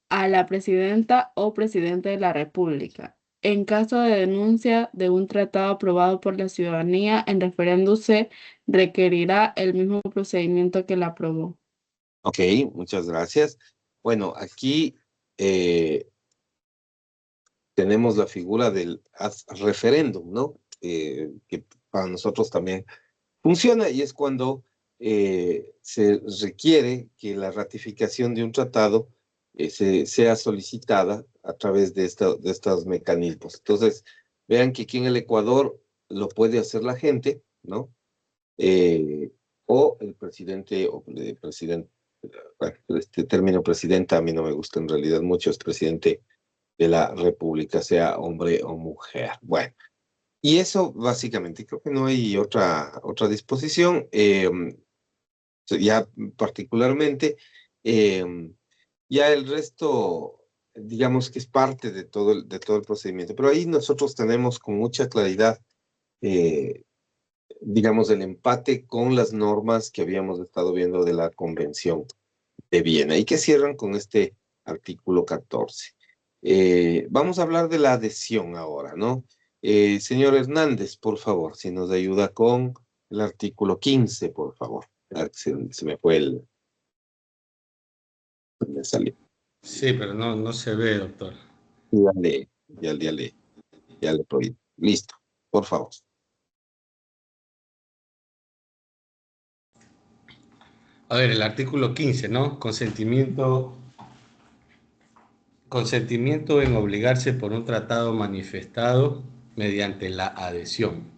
S7: a la presidenta o presidente de la República. En caso de denuncia de un tratado aprobado por la ciudadanía, en referéndum se requerirá el mismo procedimiento que la aprobó.
S6: Ok, muchas gracias. Bueno, aquí tenemos la figura del referéndum, ¿no? Que para nosotros también funciona y es cuando se requiere que la ratificación de un tratado sea solicitada a través de estos mecanismos. Entonces, vean que aquí en el Ecuador lo puede hacer la gente, ¿no? O el presidente, bueno, este término presidenta a mí no me gusta en realidad mucho, es presidente de la República, sea hombre o mujer. Bueno, y eso básicamente, creo que no hay otra disposición. Ya particularmente, ya el resto, digamos que es parte de todo el procedimiento, pero ahí nosotros tenemos con mucha claridad, digamos, el empate con las normas que habíamos estado viendo de la Convención de Viena y que cierran con este artículo 14. Vamos a hablar de la adhesión ahora, ¿no? Señor Hernández, por favor, si nos ayuda con el artículo 15, por favor. Se me fue me salió.
S2: Sí, pero no se ve, doctor.
S6: Ya le prohibí. Listo, por favor.
S2: A ver, el artículo 15, ¿no? Consentimiento en obligarse por un tratado manifestado mediante la adhesión.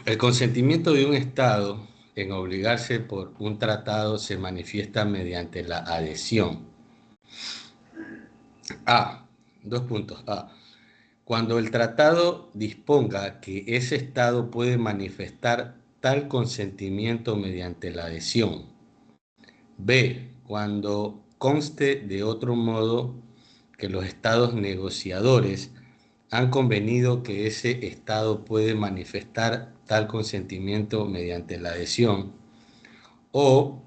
S2: El consentimiento de un Estado en obligarse por un tratado se manifiesta mediante la adhesión. A. Dos puntos. A. Cuando el tratado disponga que ese Estado puede manifestar tal consentimiento mediante la adhesión. B. Cuando conste de otro modo que los Estados negociadores han convenido que ese Estado puede manifestar tal consentimiento mediante la adhesión, o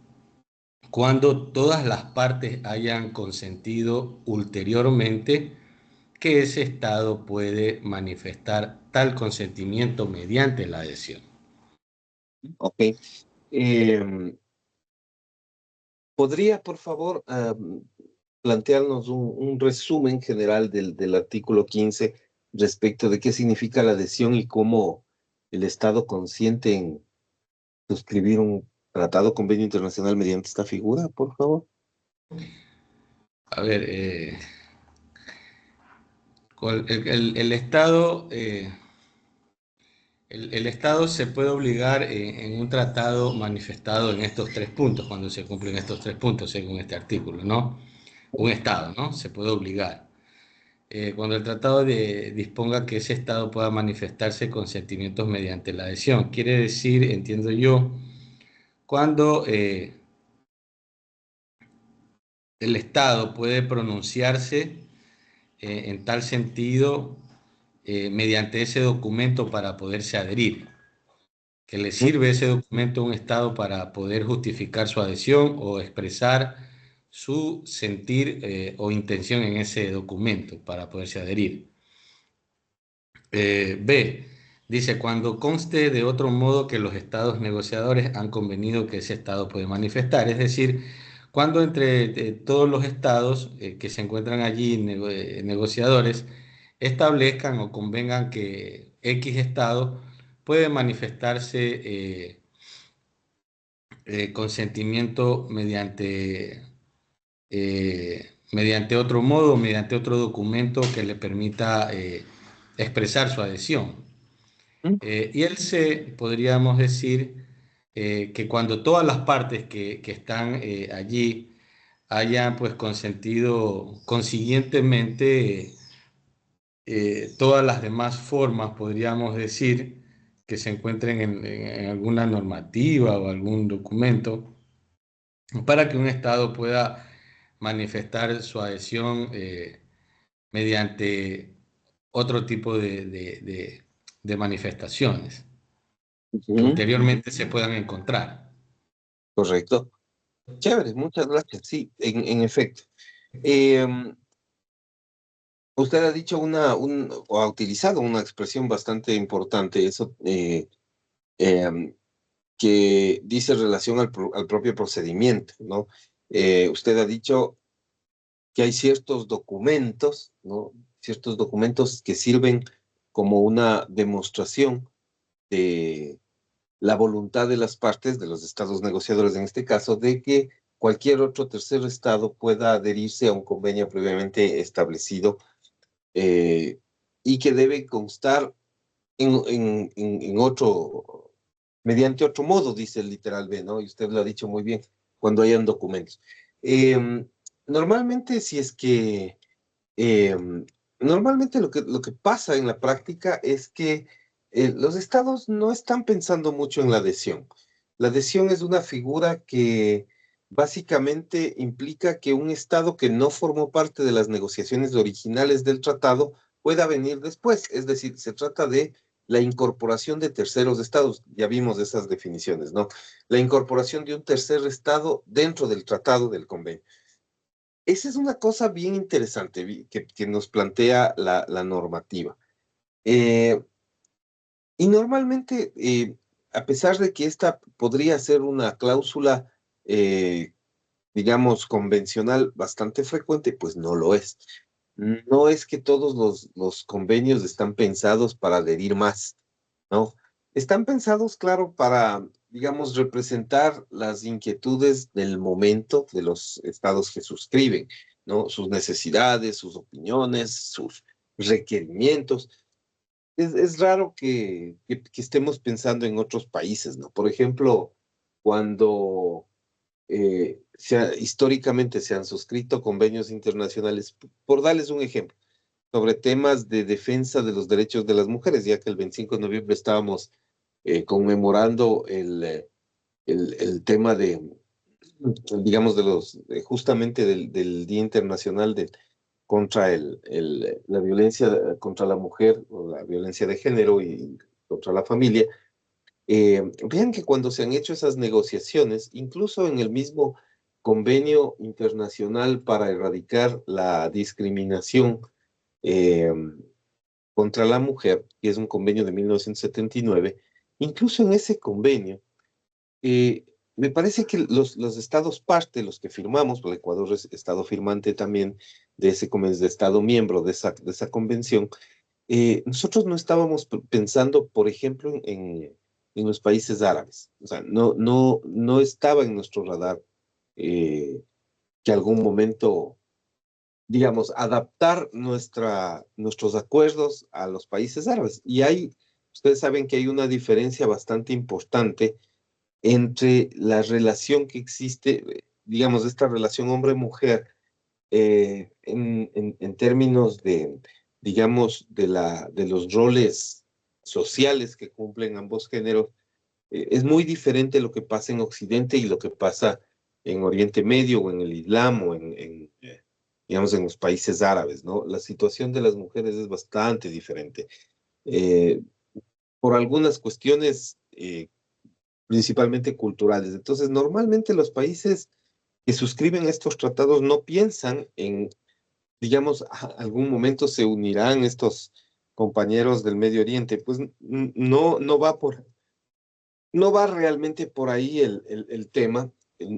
S2: cuando todas las partes hayan consentido ulteriormente que ese Estado puede manifestar tal consentimiento mediante la adhesión.
S6: Ok. ¿Podría, por favor, plantearnos un resumen general del artículo 15 respecto de qué significa la adhesión y cómo el Estado consiente en suscribir un tratado convenio internacional mediante esta figura, por favor?
S2: A ver, el Estado... El Estado se puede obligar en un tratado manifestado en estos 3 puntos, cuando se cumplen estos 3 puntos, según este artículo, ¿no? Un Estado, ¿no? Se puede obligar. Cuando el tratado disponga que ese Estado pueda manifestarse con sentimientos mediante la adhesión. Quiere decir, entiendo yo, cuando el Estado puede pronunciarse en tal sentido mediante ese documento para poderse adherir, que le sirve ese documento a un Estado para poder justificar su adhesión o expresar su sentir o intención en ese documento para poderse adherir. B. Dice, cuando conste de otro modo que los estados negociadores han convenido que ese estado puede manifestar, es decir, cuando entre todos los estados que se encuentran allí, negociadores, establezcan o convengan que X estado puede manifestarse consentimiento mediante otro modo, mediante otro documento que le permita expresar su adhesión. Y el C, podríamos decir que cuando todas las partes que están allí hayan pues consentido consiguientemente todas las demás formas, podríamos decir, que se encuentren en alguna normativa o algún documento, para que un Estado pueda manifestar su adhesión mediante otro tipo de manifestaciones que ulteriormente se puedan encontrar.
S6: Correcto. Chévere, muchas gracias. Sí, en efecto. Usted ha dicho o ha utilizado una expresión bastante importante, eso que dice relación al propio procedimiento, ¿no? Usted ha dicho que hay ciertos documentos, ¿no? Ciertos documentos que sirven como una demostración de la voluntad de las partes, de los estados negociadores en este caso, de que cualquier otro tercer estado pueda adherirse a un convenio previamente establecido y que debe constar mediante otro modo, dice el literal B, ¿no? Y usted lo ha dicho muy bien, cuando hayan documentos. Normalmente, si es que, normalmente lo que pasa en la práctica es que los estados no están pensando mucho en la adhesión. La adhesión es una figura que básicamente implica que un estado que no formó parte de las negociaciones originales del tratado pueda venir después. Es decir, se trata de la incorporación de terceros estados. Ya vimos esas definiciones, ¿no? La incorporación de un tercer estado dentro del tratado del convenio. Esa es una cosa bien interesante que nos plantea la normativa. Y normalmente, a pesar de que esta podría ser una cláusula, digamos, convencional bastante frecuente, pues no lo es. No es que todos los convenios están pensados para adherir más, ¿no? Están pensados, claro, para, digamos, representar las inquietudes del momento de los estados que suscriben, ¿no? Sus necesidades, sus opiniones, sus requerimientos. Es raro que estemos pensando en otros países, ¿no? Por ejemplo, cuando históricamente se han suscrito convenios internacionales, por darles un ejemplo, sobre temas de defensa de los derechos de las mujeres, ya que el 25 de noviembre estábamos conmemorando el tema digamos, justamente del Día Internacional contra la violencia contra la mujer, o la violencia de género y contra la familia. Vean que cuando se han hecho esas negociaciones, incluso en el mismo convenio internacional para erradicar la discriminación contra la mujer, que es un convenio de 1979, incluso en ese convenio, me parece que los estados parte, los que firmamos, el Ecuador es estado firmante también de ese convenio, de estado miembro de esa convención, nosotros no estábamos pensando, por ejemplo, en los países árabes. O sea, no estaba en nuestro radar que algún momento, digamos, adaptar nuestros acuerdos a los países árabes. Y ustedes saben que hay una diferencia bastante importante entre la relación que existe, digamos, esta relación hombre-mujer, en términos digamos, de los roles sociales que cumplen ambos géneros, es muy diferente lo que pasa en Occidente y lo que pasa en Oriente Medio o en el Islam o digamos, en los países árabes, ¿no? La situación de las mujeres es bastante diferente. Por algunas cuestiones principalmente culturales. Entonces, normalmente los países que suscriben estos tratados no piensan en, digamos, algún momento se unirán estos compañeros del Medio Oriente. Pues no va realmente por ahí el tema.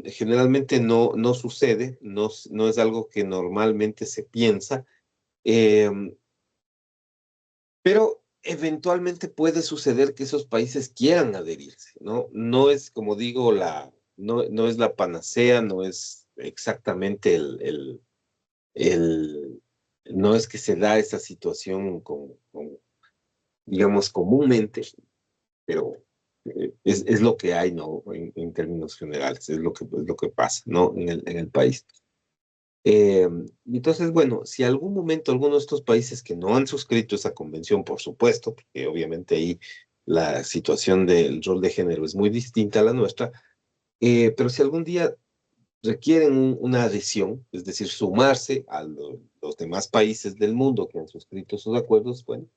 S6: Generalmente no sucede, no es algo que normalmente se piensa. Pero eventualmente puede suceder que esos países quieran adherirse, ¿no? No es, como digo, no es la panacea, no es exactamente no es que se da esa situación digamos, comúnmente, pero es lo que hay, ¿no? En términos generales, es lo que pasa, ¿no? En el país. Entonces, bueno, si algún momento alguno de estos países que no han suscrito esa convención, por supuesto, porque obviamente ahí la situación del rol de género es muy distinta a la nuestra, pero si algún día requieren una adhesión, es decir, sumarse a los demás países del mundo que han suscrito esos acuerdos, bueno,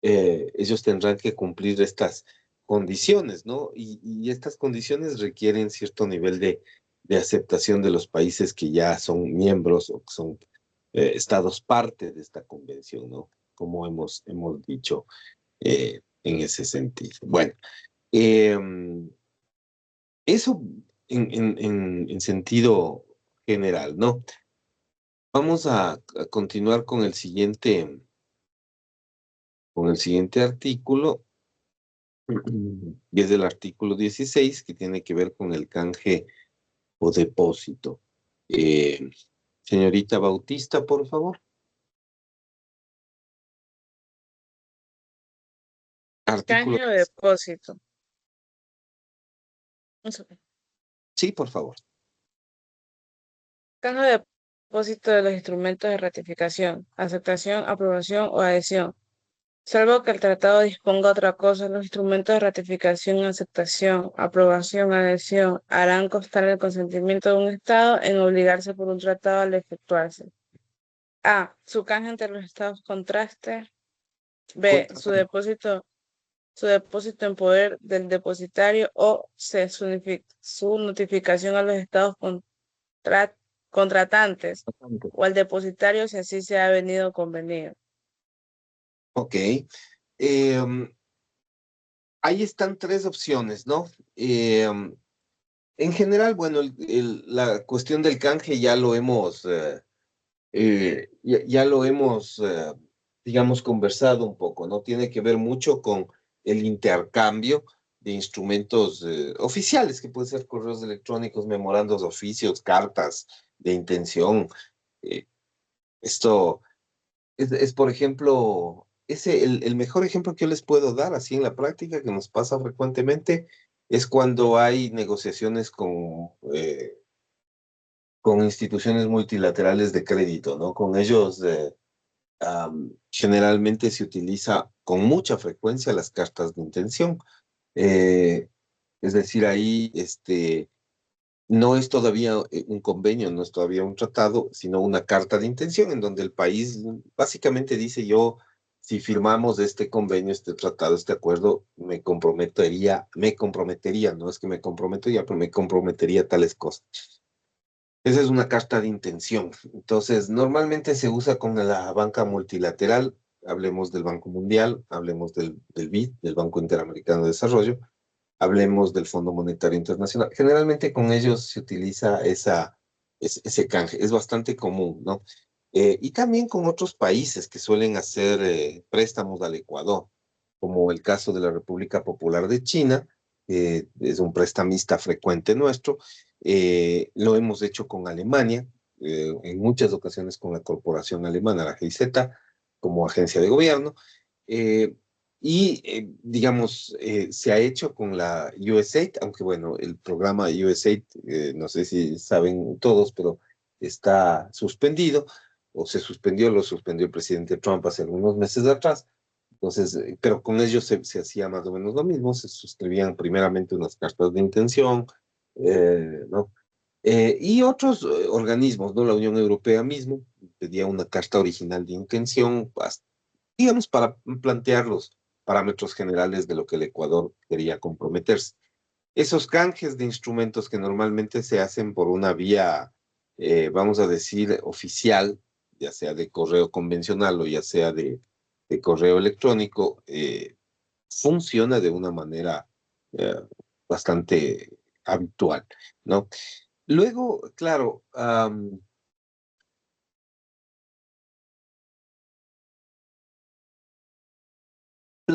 S6: ellos tendrán que cumplir estas condiciones, ¿no? Y estas condiciones requieren cierto nivel de aceptación de los países que ya son miembros o que son estados parte de esta convención, ¿no? Como hemos dicho en ese sentido. Bueno, eso en sentido general, ¿no? Vamos a continuar con el siguiente artículo. Y es el artículo 16 que tiene que ver con el canje o depósito. Señorita Bautista, por favor. Artículo.
S5: Canje o depósito. Eso.
S6: Sí, por favor.
S5: Canje o depósito de los instrumentos de ratificación, aceptación, aprobación o adhesión. Salvo que el tratado disponga otra cosa, los instrumentos de ratificación, aceptación, aprobación, adhesión harán constar el consentimiento de un Estado en obligarse por un tratado al efectuarse. A. Su canje entre los Estados contraste. B. Su depósito en poder del depositario. O C. Su notificación a los Estados contratantes o al depositario si así se ha venido convenido.
S6: Ok. Ahí están tres opciones, ¿no? En general, bueno, la cuestión del canje ya lo hemos, digamos, conversado un poco, ¿no? Tiene que ver mucho con el intercambio de instrumentos oficiales, que pueden ser correos electrónicos, memorandos de oficios, cartas de intención. Esto por ejemplo, el mejor ejemplo que yo les puedo dar así en la práctica, que nos pasa frecuentemente, es cuando hay negociaciones con instituciones multilaterales de crédito, ¿no? Con ellos generalmente se utiliza con mucha frecuencia las cartas de intención. Es decir, ahí no es todavía un convenio, no es todavía un tratado, sino una carta de intención en donde el país básicamente dice: yo, si firmamos este convenio, este tratado, este acuerdo, me comprometería, no es que me comprometo ya, pero me comprometería a tales cosas. Esa es una carta de intención. Entonces, normalmente se usa con la banca multilateral, hablemos del Banco Mundial, hablemos del BID, del Banco Interamericano de Desarrollo, hablemos del Fondo Monetario Internacional. Generalmente con ellos se utiliza ese canje, es bastante común, ¿no? Y también con otros países que suelen hacer préstamos al Ecuador, como el caso de la República Popular de China, es un prestamista frecuente nuestro. Lo hemos hecho con Alemania, en muchas ocasiones con la corporación alemana, la GIZ, como agencia de gobierno. Digamos, se ha hecho con la USAID, aunque bueno, el programa USAID, no sé si saben todos, pero está suspendido, o se suspendió, lo suspendió el presidente Trump hace algunos meses atrás. Entonces, pero con ellos se hacía más o menos lo mismo, se suscribían primeramente unas cartas de intención, ¿no? Y otros organismos, ¿no? La Unión Europea mismo pedía una carta original de intención, digamos, para plantear los parámetros generales de lo que el Ecuador quería comprometerse. Esos canjes de instrumentos que normalmente se hacen por una vía, vamos a decir, oficial, ya sea de correo convencional o ya sea de correo electrónico, funciona de una manera eh, bastante habitual, ¿no? Luego, claro, la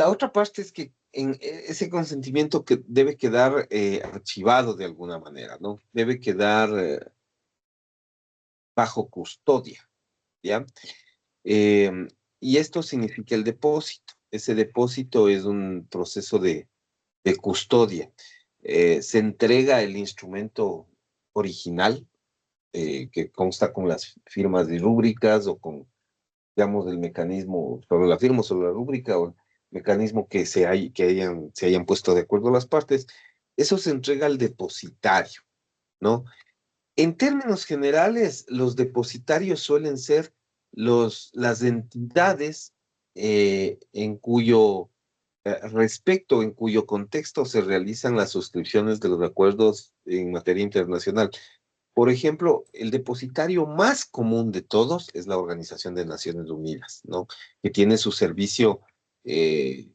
S6: otra parte es que en ese consentimiento que debe quedar archivado de alguna manera, ¿no? Debe quedar bajo custodia, ¿ya? Y esto significa el depósito. Ese depósito es un proceso de custodia. Se entrega el instrumento original, que consta con las firmas de rúbricas o con, digamos, el mecanismo sobre la firma, sobre la rúbrica o el mecanismo que se hayan puesto de acuerdo las partes. Eso se entrega al depositario, ¿no? En términos generales, los depositarios suelen ser las entidades en cuyo respecto, en cuyo contexto se realizan las suscripciones de los acuerdos en materia internacional. Por ejemplo, el depositario más común de todos es la Organización de Naciones Unidas, ¿no? Que tiene su servicio eh,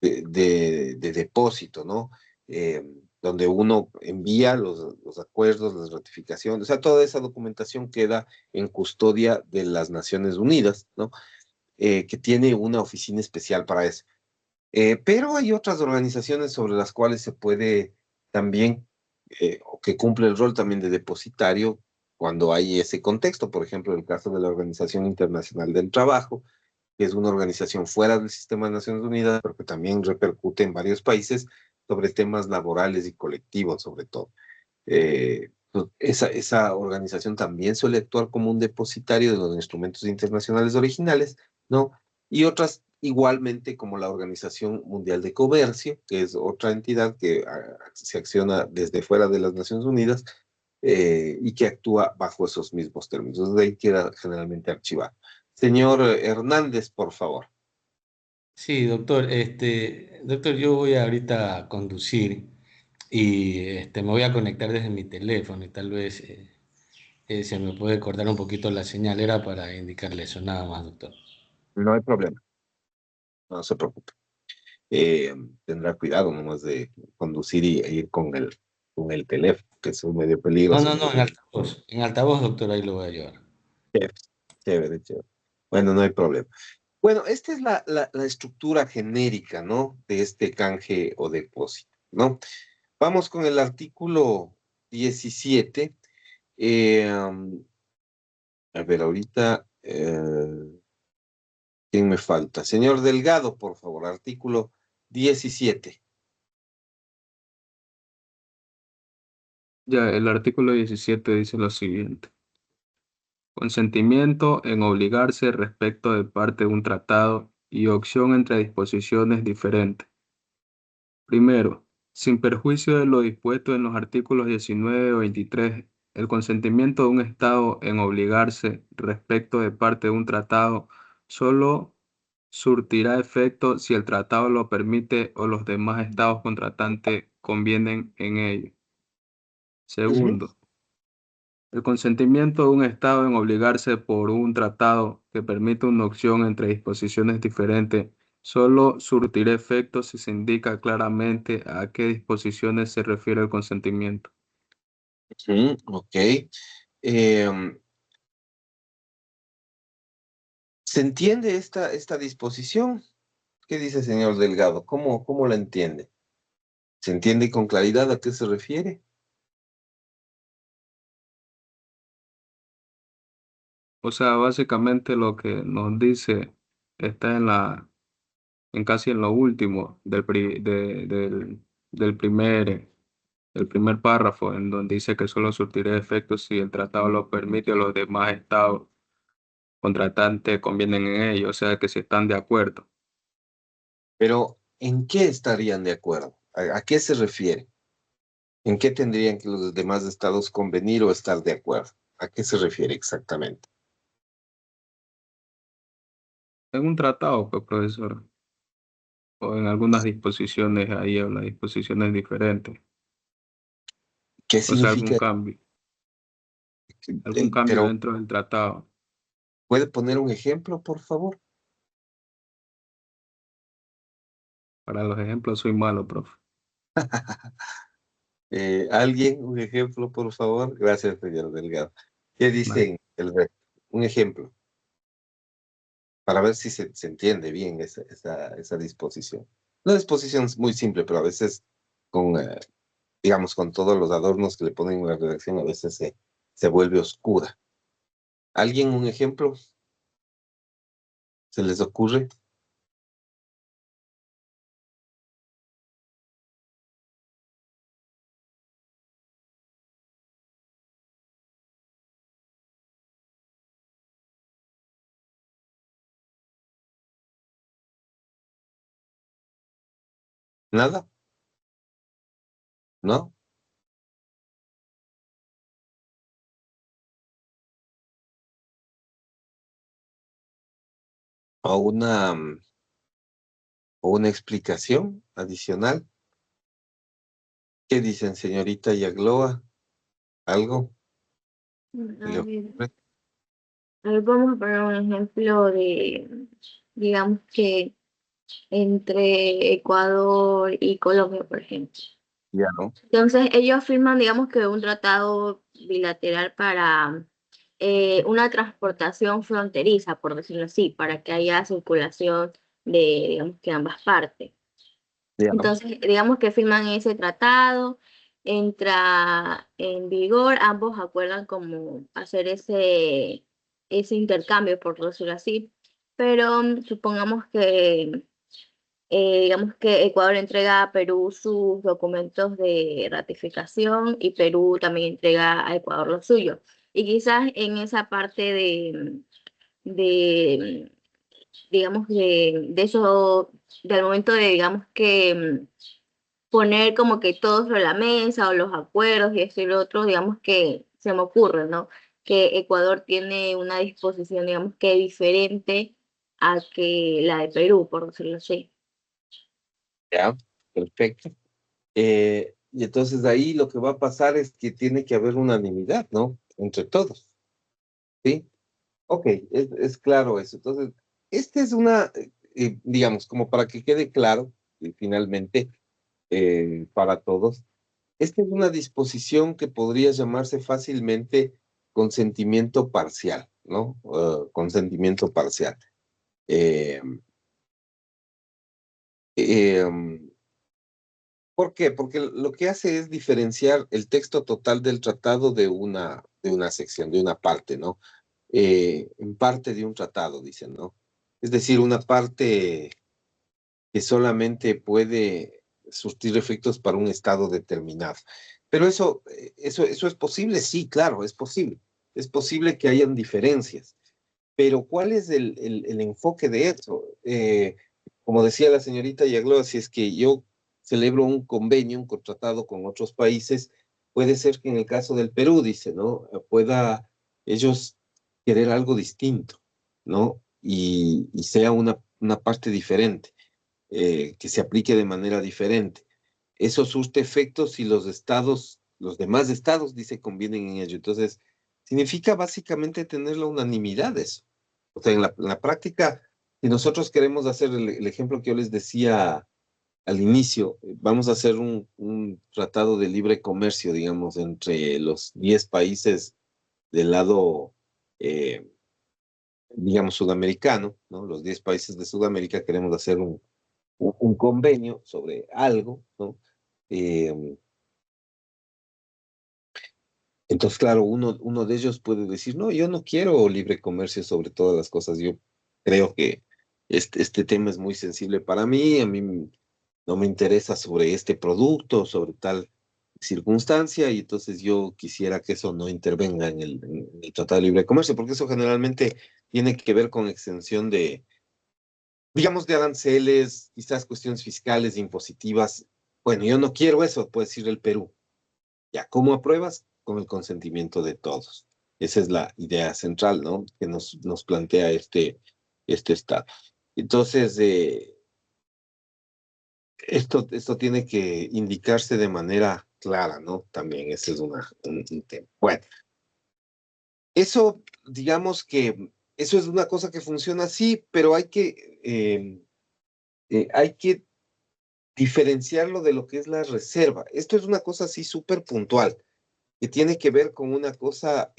S6: de depósito, ¿no? Donde uno envía los acuerdos, las ratificaciones, o sea, toda esa documentación queda en custodia de las Naciones Unidas, ¿no? Que tiene una oficina especial para eso. Pero hay otras organizaciones sobre las cuales se puede también, o que cumple el rol también de depositario cuando hay ese contexto. Por ejemplo, el caso de la Organización Internacional del Trabajo, que es una organización fuera del sistema de Naciones Unidas, pero que también repercute en varios países sobre temas laborales y colectivos, sobre todo. Pues, esa organización también suele actuar como un depositario de los instrumentos internacionales originales, ¿no? Y otras igualmente como la Organización Mundial de Comercio, que es otra entidad que se acciona desde fuera de las Naciones Unidas y que actúa bajo esos mismos términos. Entonces, de ahí queda generalmente archivado. Señor Hernández, por favor.
S2: Sí, doctor, doctor, yo voy ahorita a conducir y me voy a conectar desde mi teléfono y tal vez se me puede cortar un poquito la señal. Era para indicarle eso, nada más, doctor.
S6: No hay problema, no se preocupe. Tendrá cuidado nomás de conducir e ir con el teléfono, que es un medio
S2: No,
S6: peligroso.
S2: no, no, en altavoz, doctor, ahí lo voy a llevar.
S6: Chévere, chévere, chévere. Bueno, no hay problema. Bueno, esta es la estructura genérica, ¿no? De este canje o depósito, ¿no? Vamos con el artículo 17. A ver, ahorita, ¿quién me falta? Señor Delgado, por favor, artículo 17.
S10: Ya, el artículo 17 dice lo siguiente. Consentimiento en obligarse respecto de parte de un tratado y opción entre disposiciones diferentes. Primero, sin perjuicio de lo dispuesto en los artículos 19 o 23, el consentimiento de un Estado en obligarse respecto de parte de un tratado solo surtirá efecto si el tratado lo permite o los demás Estados contratantes convienen en ello. Segundo, el consentimiento de un Estado en obligarse por un tratado que permite una opción entre disposiciones diferentes solo surtirá efecto si se indica claramente a qué disposiciones se refiere el consentimiento.
S6: Ok. ¿Se entiende esta disposición? ¿Qué dice señor Delgado? ¿Cómo la entiende? ¿Se entiende con claridad a qué se refiere?
S10: O sea, básicamente lo que nos dice está en casi en lo último del primer párrafo, en donde dice que solo surtirá efecto si el tratado lo permite o los demás estados contratantes convienen en ello, o sea que si están de acuerdo.
S6: Pero, ¿en qué estarían de acuerdo? ¿A qué se refiere? ¿En qué tendrían que los demás estados convenir o estar de acuerdo? ¿A qué se refiere exactamente?
S10: En un tratado, pues, profesor, o en algunas disposiciones ahí, o las disposiciones diferentes,
S6: ¿Qué
S10: o sea, algún
S6: significa?
S10: cambio, algún cambio
S6: Pero,
S10: dentro del tratado.
S6: ¿puede poner un ejemplo, por favor?
S10: Para los ejemplos soy malo, profe.
S6: ¿Alguien, un ejemplo, por favor? Gracias, señor Delgado. ¿Qué
S10: Nah.
S6: dicen el resto? Un ejemplo, para ver si se entiende bien esa disposición. Una disposición es muy simple, pero a veces con, digamos, con todos los adornos que le ponen en la redacción, a veces se vuelve oscura. ¿Alguien un ejemplo? ¿Se les ocurre? ¿Nada? ¿No? ¿O una explicación adicional? ¿Qué dicen, señorita Yagloa? ¿Algo que le ocurre?
S3: A ver, vamos a poner un ejemplo de, digamos que entre Ecuador y Colombia, por ejemplo.
S6: Ya, ¿no?
S3: Entonces, ellos firman, digamos que un tratado bilateral para una transportación fronteriza, por decirlo así, para que haya circulación de, digamos que ambas partes.
S6: Ya, ¿no?
S3: Entonces, digamos que firman ese tratado, entra en vigor, ambos acuerdan como hacer ese intercambio, por decirlo así, pero supongamos que, digamos que Ecuador entrega a Perú sus documentos de ratificación y Perú también entrega a Ecuador los suyos. Y quizás en esa parte de digamos, de eso, del momento de, digamos que poner como que todo sobre la mesa o los acuerdos y esto y lo otro, digamos que se me ocurre, ¿no? Que Ecuador tiene una disposición, digamos que diferente a que la de Perú, por decirlo así.
S6: Ya, perfecto. Y entonces ahí lo que va a pasar es que tiene que haber unanimidad, ¿no? Entre todos, ¿sí? Ok, es claro eso. Entonces, esta es una, digamos, como para que quede claro, y finalmente, para todos, esta es una disposición que podría llamarse fácilmente consentimiento parcial, ¿no? Consentimiento parcial. Eh, em, ¿Por qué? Porque lo que hace es diferenciar el texto total del tratado de una sección, de una parte, ¿no? En parte de un tratado, dicen, ¿no? Es decir, una parte que solamente puede surtir efectos para un estado determinado. Pero eso es posible, sí, claro, es posible. Es posible que hayan diferencias. Pero ¿cuál es el enfoque de eso? Como decía la señorita Yagloa, si es que yo celebro un convenio, un contratado con otros países, puede ser que en el caso del Perú, dice, ¿no? Pueda ellos querer algo distinto, ¿no? Y sea una parte diferente, que se aplique de manera diferente. Eso surte efectos si los estados, los demás estados, dice, convienen en ello. Entonces, significa básicamente tener la unanimidad de eso. O sea, en la práctica, si nosotros queremos hacer el ejemplo que yo les decía al inicio, vamos a hacer un tratado de libre comercio, digamos, entre los 10 países del lado, eh, digamos, sudamericano, ¿no? Los 10 países de Sudamérica queremos hacer un convenio sobre algo, ¿no? Eh, entonces, claro, uno de ellos puede decir, no, yo no quiero libre comercio sobre todas las cosas, yo creo que este tema es muy sensible para mí, a mí no me interesa sobre este producto, sobre tal circunstancia, y entonces yo quisiera que eso no intervenga en el Tratado de Libre Comercio, porque eso generalmente tiene que ver con extensión de, digamos, de aranceles, quizás cuestiones fiscales, impositivas. Bueno, yo no quiero eso, puede decir el Perú. Ya, ¿cómo apruebas? Con el consentimiento de todos. Esa es la idea central, ¿no? Que nos plantea este Estado. Entonces, esto tiene que indicarse de manera clara, ¿no? También ese es un tema. Bueno, eso, digamos que eso es una cosa que funciona así, pero hay que diferenciarlo de lo que es la reserva. Esto es una cosa así súper puntual, que tiene que ver con una cosa,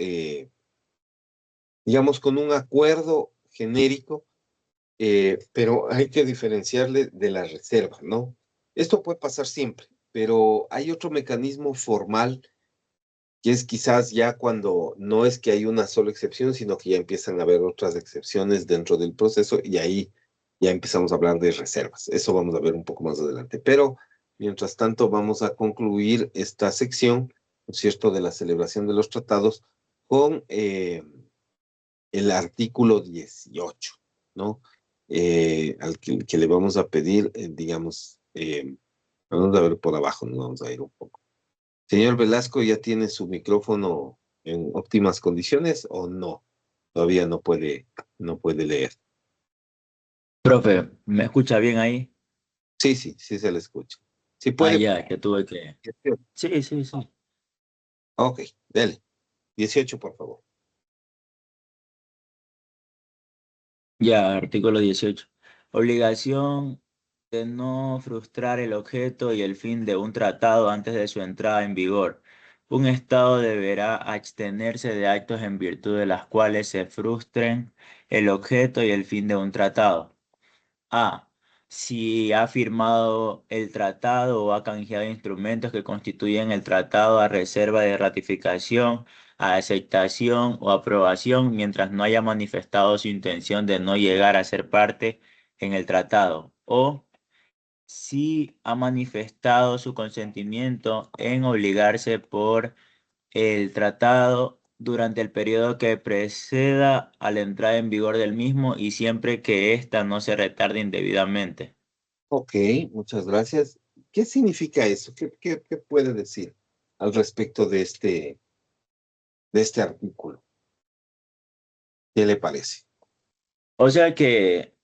S6: digamos, con un acuerdo genérico, pero hay que diferenciarle de la reserva, ¿no? Esto puede pasar siempre, pero hay otro mecanismo formal que es quizás ya cuando no es que hay una sola excepción, sino que ya empiezan a haber otras excepciones dentro del proceso y ahí ya empezamos a hablar de reservas. Eso vamos a ver un poco más adelante. Pero mientras tanto vamos a concluir esta sección, ¿no es cierto?, de la celebración de los tratados con el artículo 18, ¿no? Al que le vamos a pedir, digamos, vamos a ver por abajo, nos vamos a ir un poco. Señor Velasco, ¿ya tiene su micrófono en óptimas condiciones o no? Todavía no puede leer.
S11: Profe, ¿me escucha bien ahí?
S6: Sí se le escucha. Sí
S11: Ah,
S6: puede.
S11: ya, que tuve que... Sí, sí, sí.
S6: Ok, dele. 18, por favor.
S11: Ya, artículo 18. Obligación de no frustrar el objeto y el fin de un tratado antes de su entrada en vigor. Un Estado deberá abstenerse de actos en virtud de las cuales se frustren el objeto y el fin de un tratado. A. Si ha firmado el tratado o ha canjeado instrumentos que constituyen el tratado a reserva de ratificación, aceptación o aprobación mientras no haya manifestado su intención de no llegar a ser parte en el tratado. O si ha manifestado su consentimiento en obligarse por el tratado durante el periodo que preceda a la entrada en vigor del mismo y siempre que ésta no se retarde indebidamente.
S6: Ok, muchas gracias. ¿Qué significa eso? ¿Qué puede decir al respecto de este artículo? ¿Qué le parece?
S11: O sea que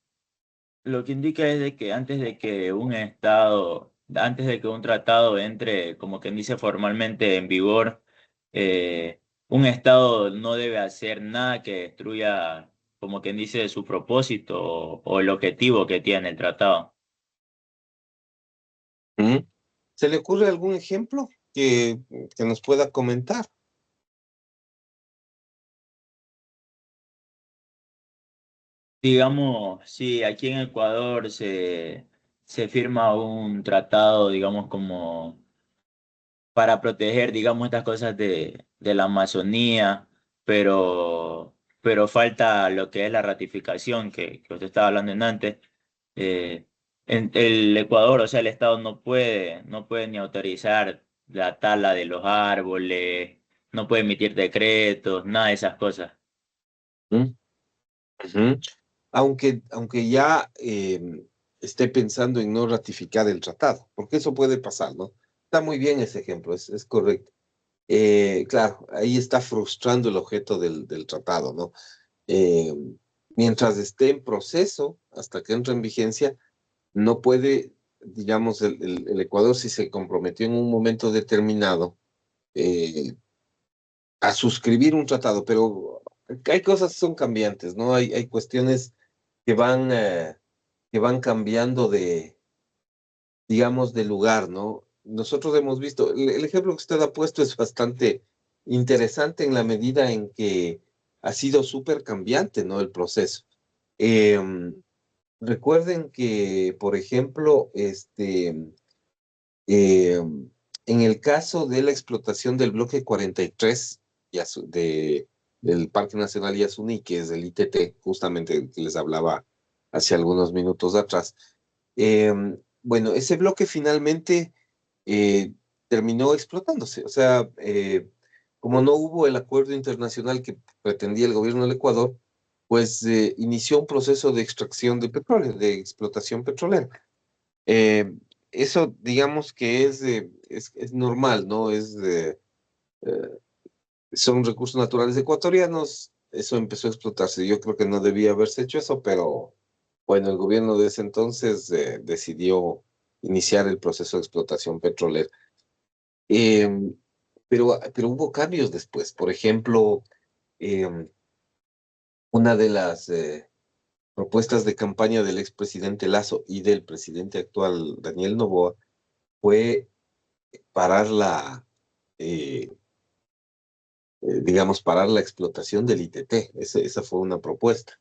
S11: lo que indica es de que antes de que un Estado, antes de que un tratado entre, como quien dice, formalmente en vigor, un Estado no debe hacer nada que destruya, como quien dice, su propósito o el objetivo que tiene el tratado.
S6: ¿Mm? ¿Se le ocurre algún ejemplo que nos pueda comentar?
S11: Digamos, si aquí en Ecuador se firma un tratado, digamos, como para proteger, digamos, estas cosas de la Amazonía, pero falta lo que es la ratificación que usted estaba hablando en antes. En el Ecuador, o sea, el Estado no puede ni autorizar la tala de los árboles, no puede emitir decretos, nada de esas cosas.
S6: ¿Mm? Ujú. Aunque ya esté pensando en no ratificar el tratado, porque eso puede pasar, ¿no? Está muy bien ese ejemplo, es correcto. Claro, ahí está frustrando el objeto del tratado, ¿no? Eh, Mientras esté en proceso, hasta que entre en vigencia, no puede, digamos, el Ecuador, si se comprometió en un momento determinado eh, a suscribir un tratado, pero hay cosas que son cambiantes, ¿no? Hay cuestiones que van cambiando digamos, de lugar, ¿no? Nosotros hemos visto, el ejemplo que usted ha puesto es bastante interesante en la medida en que ha sido súper cambiante, ¿no? El proceso. Recuerden que, por ejemplo, en el caso de la explotación del bloque 43 del Parque Nacional Yasuní, que es el ITT, justamente que les hablaba hace algunos minutos atrás, bueno, ese bloque finalmente terminó explotándose. O sea, como no hubo el acuerdo internacional que pretendía el gobierno del Ecuador, pues inició un proceso de extracción de petróleo, de explotación petrolera. eso digamos que es normal, ¿no? Son recursos naturales ecuatorianos, eso empezó a explotarse. Yo creo que no debía haberse hecho eso, pero bueno, el gobierno de ese entonces decidió iniciar el proceso de explotación petrolera. Em, pero hubo cambios después. Por ejemplo, em, una de las propuestas de campaña del expresidente Lasso y del presidente actual Daniel Noboa fue parar eh, parar la explotación del ITT. Esa fue una propuesta.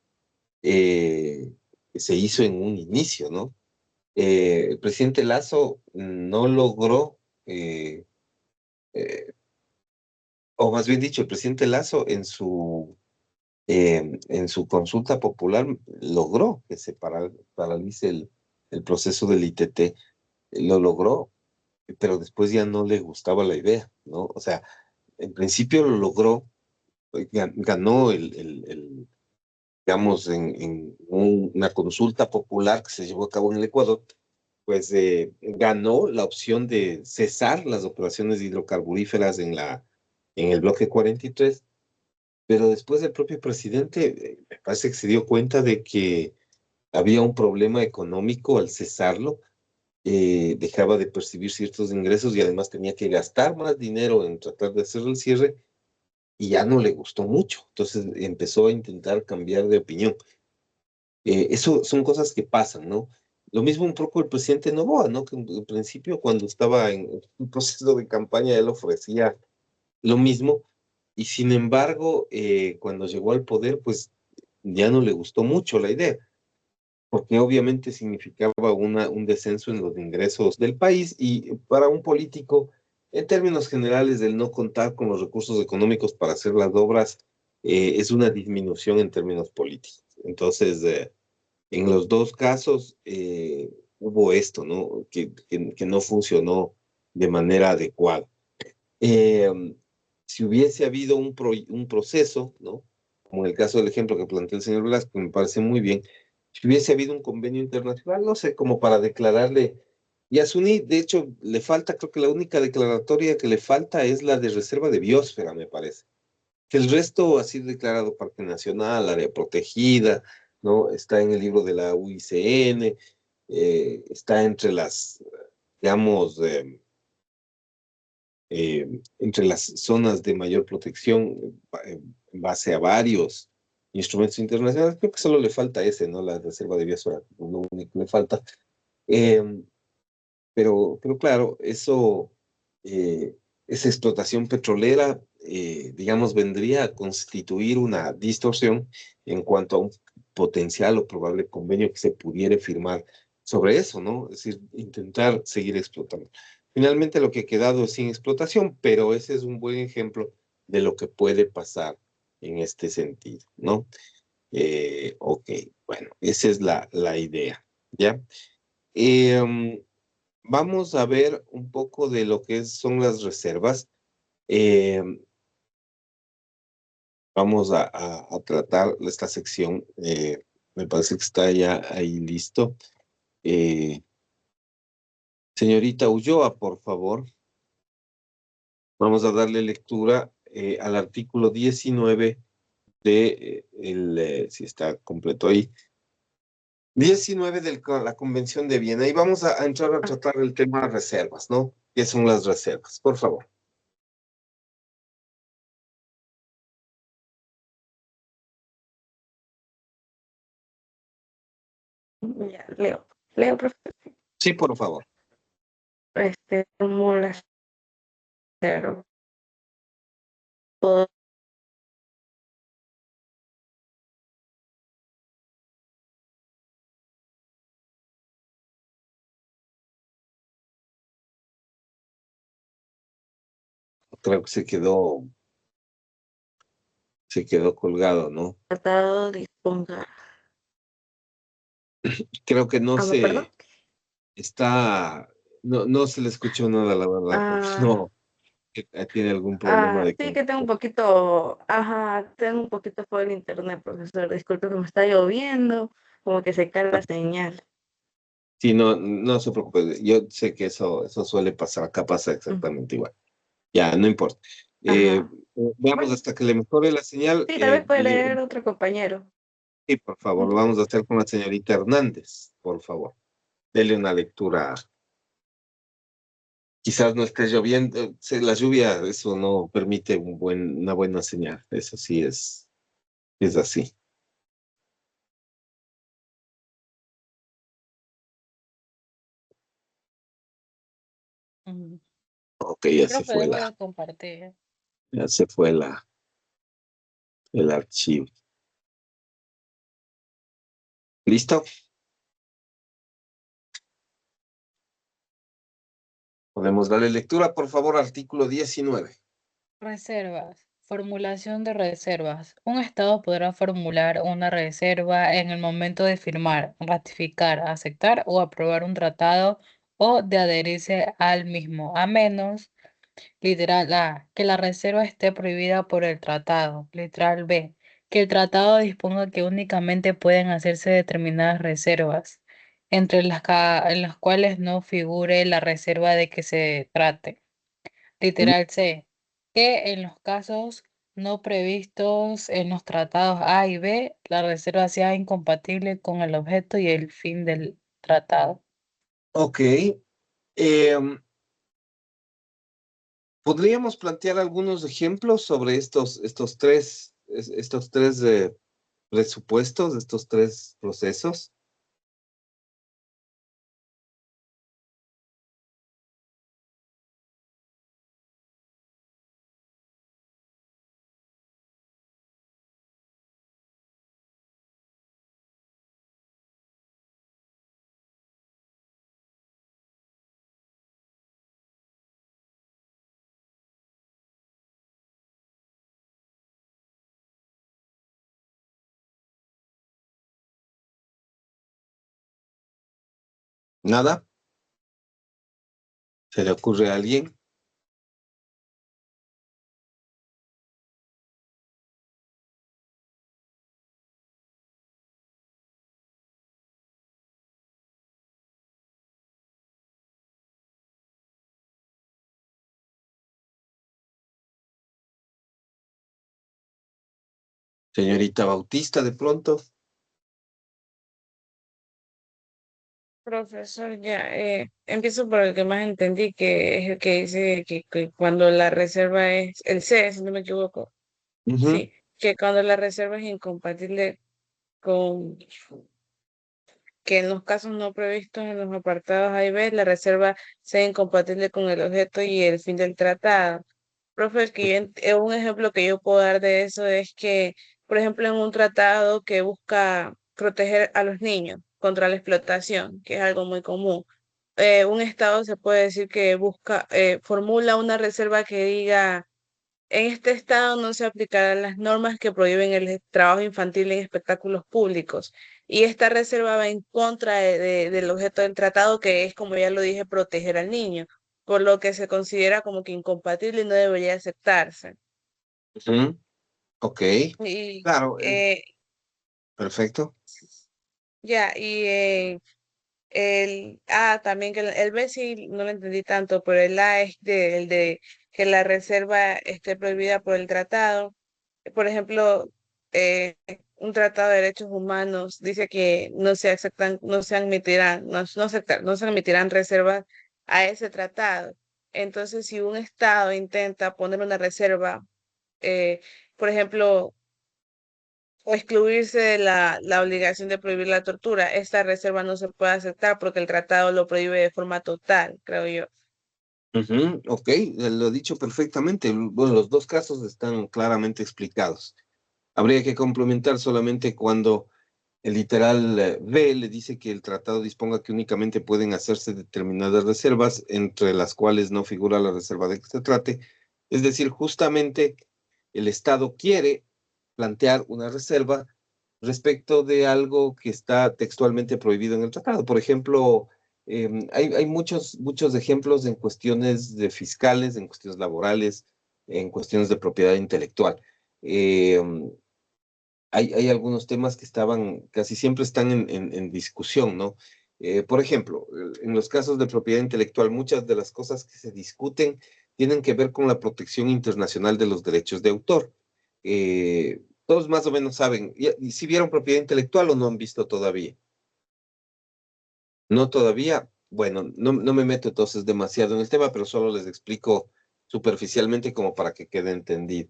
S6: Se hizo en un inicio, ¿no? El presidente Lasso no logró, eh, o más bien dicho, el presidente Lasso en su consulta popular logró que se paralice el proceso del ITT. Lo logró, pero después ya no le gustaba la idea, ¿no? O sea, en principio lo logró, ganó digamos, en una consulta popular que se llevó a cabo en el Ecuador, pues ganó la opción de cesar las operaciones hidrocarburíferas en el bloque 43, pero después el propio presidente me parece que se dio cuenta de que había un problema económico al cesarlo, dejaba de percibir ciertos ingresos y además tenía que gastar más dinero en tratar de hacer el cierre y ya no le gustó mucho. Entonces empezó a intentar cambiar de opinión. Eso son cosas que pasan, ¿no? Lo mismo un poco el presidente Noboa, ¿no? Que en principio cuando estaba en un proceso de campaña él ofrecía lo mismo y sin embargo cuando llegó al poder pues ya no le gustó mucho la idea, porque obviamente significaba un descenso en los ingresos del país y para un político, en términos generales, el no contar con los recursos económicos para hacer las obras es una disminución en términos políticos. Entonces, en los dos casos hubo esto, ¿no? Que no funcionó de manera adecuada. Si hubiese habido un proceso, ¿no? Como en el caso del ejemplo que planteó el señor Velasco, me parece muy bien, si hubiese habido un convenio internacional, no sé, como para declararle, y a Suní, de hecho, le falta, creo que la única declaratoria que le falta es la de reserva de biosfera, me parece. Que el resto ha sido declarado Parque Nacional, área protegida, ¿no? Está en el libro de la UICN, está digamos, entre las zonas de mayor protección en base a varios instrumentos internacionales. Creo que solo le falta ese, ¿no? La reserva de biosfera, lo único que le falta. Eh, pero claro, esa explotación petrolera, digamos, vendría a constituir una distorsión en cuanto a un potencial o probable convenio que se pudiera firmar sobre eso, ¿no? Es decir, intentar seguir explotando. Finalmente lo que ha quedado es sin explotación, pero ese es un buen ejemplo de lo que puede pasar en este sentido, ¿no? Ok, bueno, esa es la idea, ¿ya? Eh, Vamos a ver un poco de lo que son las reservas. Eh, Vamos a tratar esta sección. Me parece que está ya ahí listo. Eh, Señorita Ulloa, por favor. Vamos a darle lectura al artículo 19 si está completo ahí, 19 de la Convención de Viena. Y vamos a entrar a tratar el tema de reservas, ¿no? ¿Qué son las reservas? Por favor.
S9: Ya, leo, profesor.
S6: Sí, por favor.
S9: Como las cero. Todo
S6: Creo que se quedó colgado, ¿no?
S9: tratado disponga.
S6: Creo que no
S9: Perdón.
S6: está, no se le escuchó nada, la verdad. No, tiene algún problema de
S9: Sí que tengo un poquito, tengo un poquito por el internet, profesor. Disculpe que me está lloviendo, como que se cae la señal.
S6: Sí, no, no se preocupe. Yo sé que eso suele pasar. Acá pasa exactamente igual. Ya, no importa.
S9: Ajá.
S6: Veamos
S9: Bueno,
S6: hasta que le mejore la señal.
S9: sí, tal vez puede leer otro compañero.
S6: Sí, por favor, lo vamos a hacer con la señorita Hernández, por favor. Dele una lectura. Quizás no esté lloviendo. La lluvia, eso no permite una buena señal. Eso sí es así.
S7: Ujú.
S6: Ok, ya se
S7: Profe,
S6: fue
S7: dejo de compartir.
S6: ya se fue el archivo. ¿Listo? Podemos darle lectura, por favor, artículo 19.
S7: Reservas. Formulación de reservas. Un Estado podrá formular una reserva en el momento de firmar, ratificar, aceptar o aprobar un tratado o de adherirse al mismo, a menos, literal A, que la reserva esté prohibida por el tratado. Literal B, que el tratado disponga que únicamente pueden hacerse determinadas reservas, entre en las cuales no figure la reserva de que se trate. Literal C, que en los casos no previstos en los tratados A y B, la reserva sea incompatible con el objeto y el fin del tratado.
S6: Ok. ¿Podríamos plantear algunos ejemplos sobre estos tres presupuestos, estos tres procesos? ¿Nada? ¿Se le ocurre a alguien? Señorita Bautista, de pronto.
S5: Profesor, ya, empiezo por el que más entendí, que es el que dice que cuando la reserva es, el C, si no me equivoco,
S6: Ujú.
S5: sí, que cuando la reserva es incompatible con, que en los casos no previstos en los apartados A y B, la reserva sea incompatible con el objeto y el fin del tratado. Profe, un ejemplo que yo puedo dar de eso es que, por ejemplo, en un tratado que busca proteger a los niños contra la explotación, que es algo muy común, un estado se puede decir que formula una reserva que diga, en este estado no se aplicarán las normas que prohíben el trabajo infantil en espectáculos públicos. Y esta reserva va en contra del objeto del tratado, que es, como ya lo dije, proteger al niño, por lo que se considera como que incompatible y no debería aceptarse.
S6: Ujú. Ok,
S5: Y
S6: claro, perfecto.
S5: ya, el A también, que el B sí no lo entendí tanto, pero el A es el de que la reserva esté prohibida por el tratado. Por ejemplo, un tratado de derechos humanos dice que no se aceptan, no se admitirán reservas a ese tratado. Entonces, si un estado intenta poner una reserva, eh, por ejemplo, o excluirse de la obligación de prohibir la tortura, esta reserva no se puede aceptar porque el tratado lo prohíbe de forma total, creo yo.
S6: Ujú. Ok, lo he dicho perfectamente. Bueno, los dos casos están claramente explicados. Habría que complementar solamente cuando el literal B le dice que el tratado disponga que únicamente pueden hacerse determinadas reservas, entre las cuales no figura la reserva de que se trate. Es decir, justamente el Estado quiere plantear una reserva respecto de algo que está textualmente prohibido en el tratado. Por ejemplo, hay muchos ejemplos en cuestiones de fiscales, en cuestiones laborales, en cuestiones de propiedad intelectual. Em, hay algunos temas que casi siempre están en discusión, ¿no? Por ejemplo, en los casos de propiedad intelectual, muchas de las cosas que se discuten tienen que ver con la protección internacional de los derechos de autor. Todos más o menos saben, ¿si vieron propiedad intelectual o no han visto todavía? No todavía. Bueno, no me meto entonces demasiado en el tema, pero solo les explico superficialmente como para que quede entendido.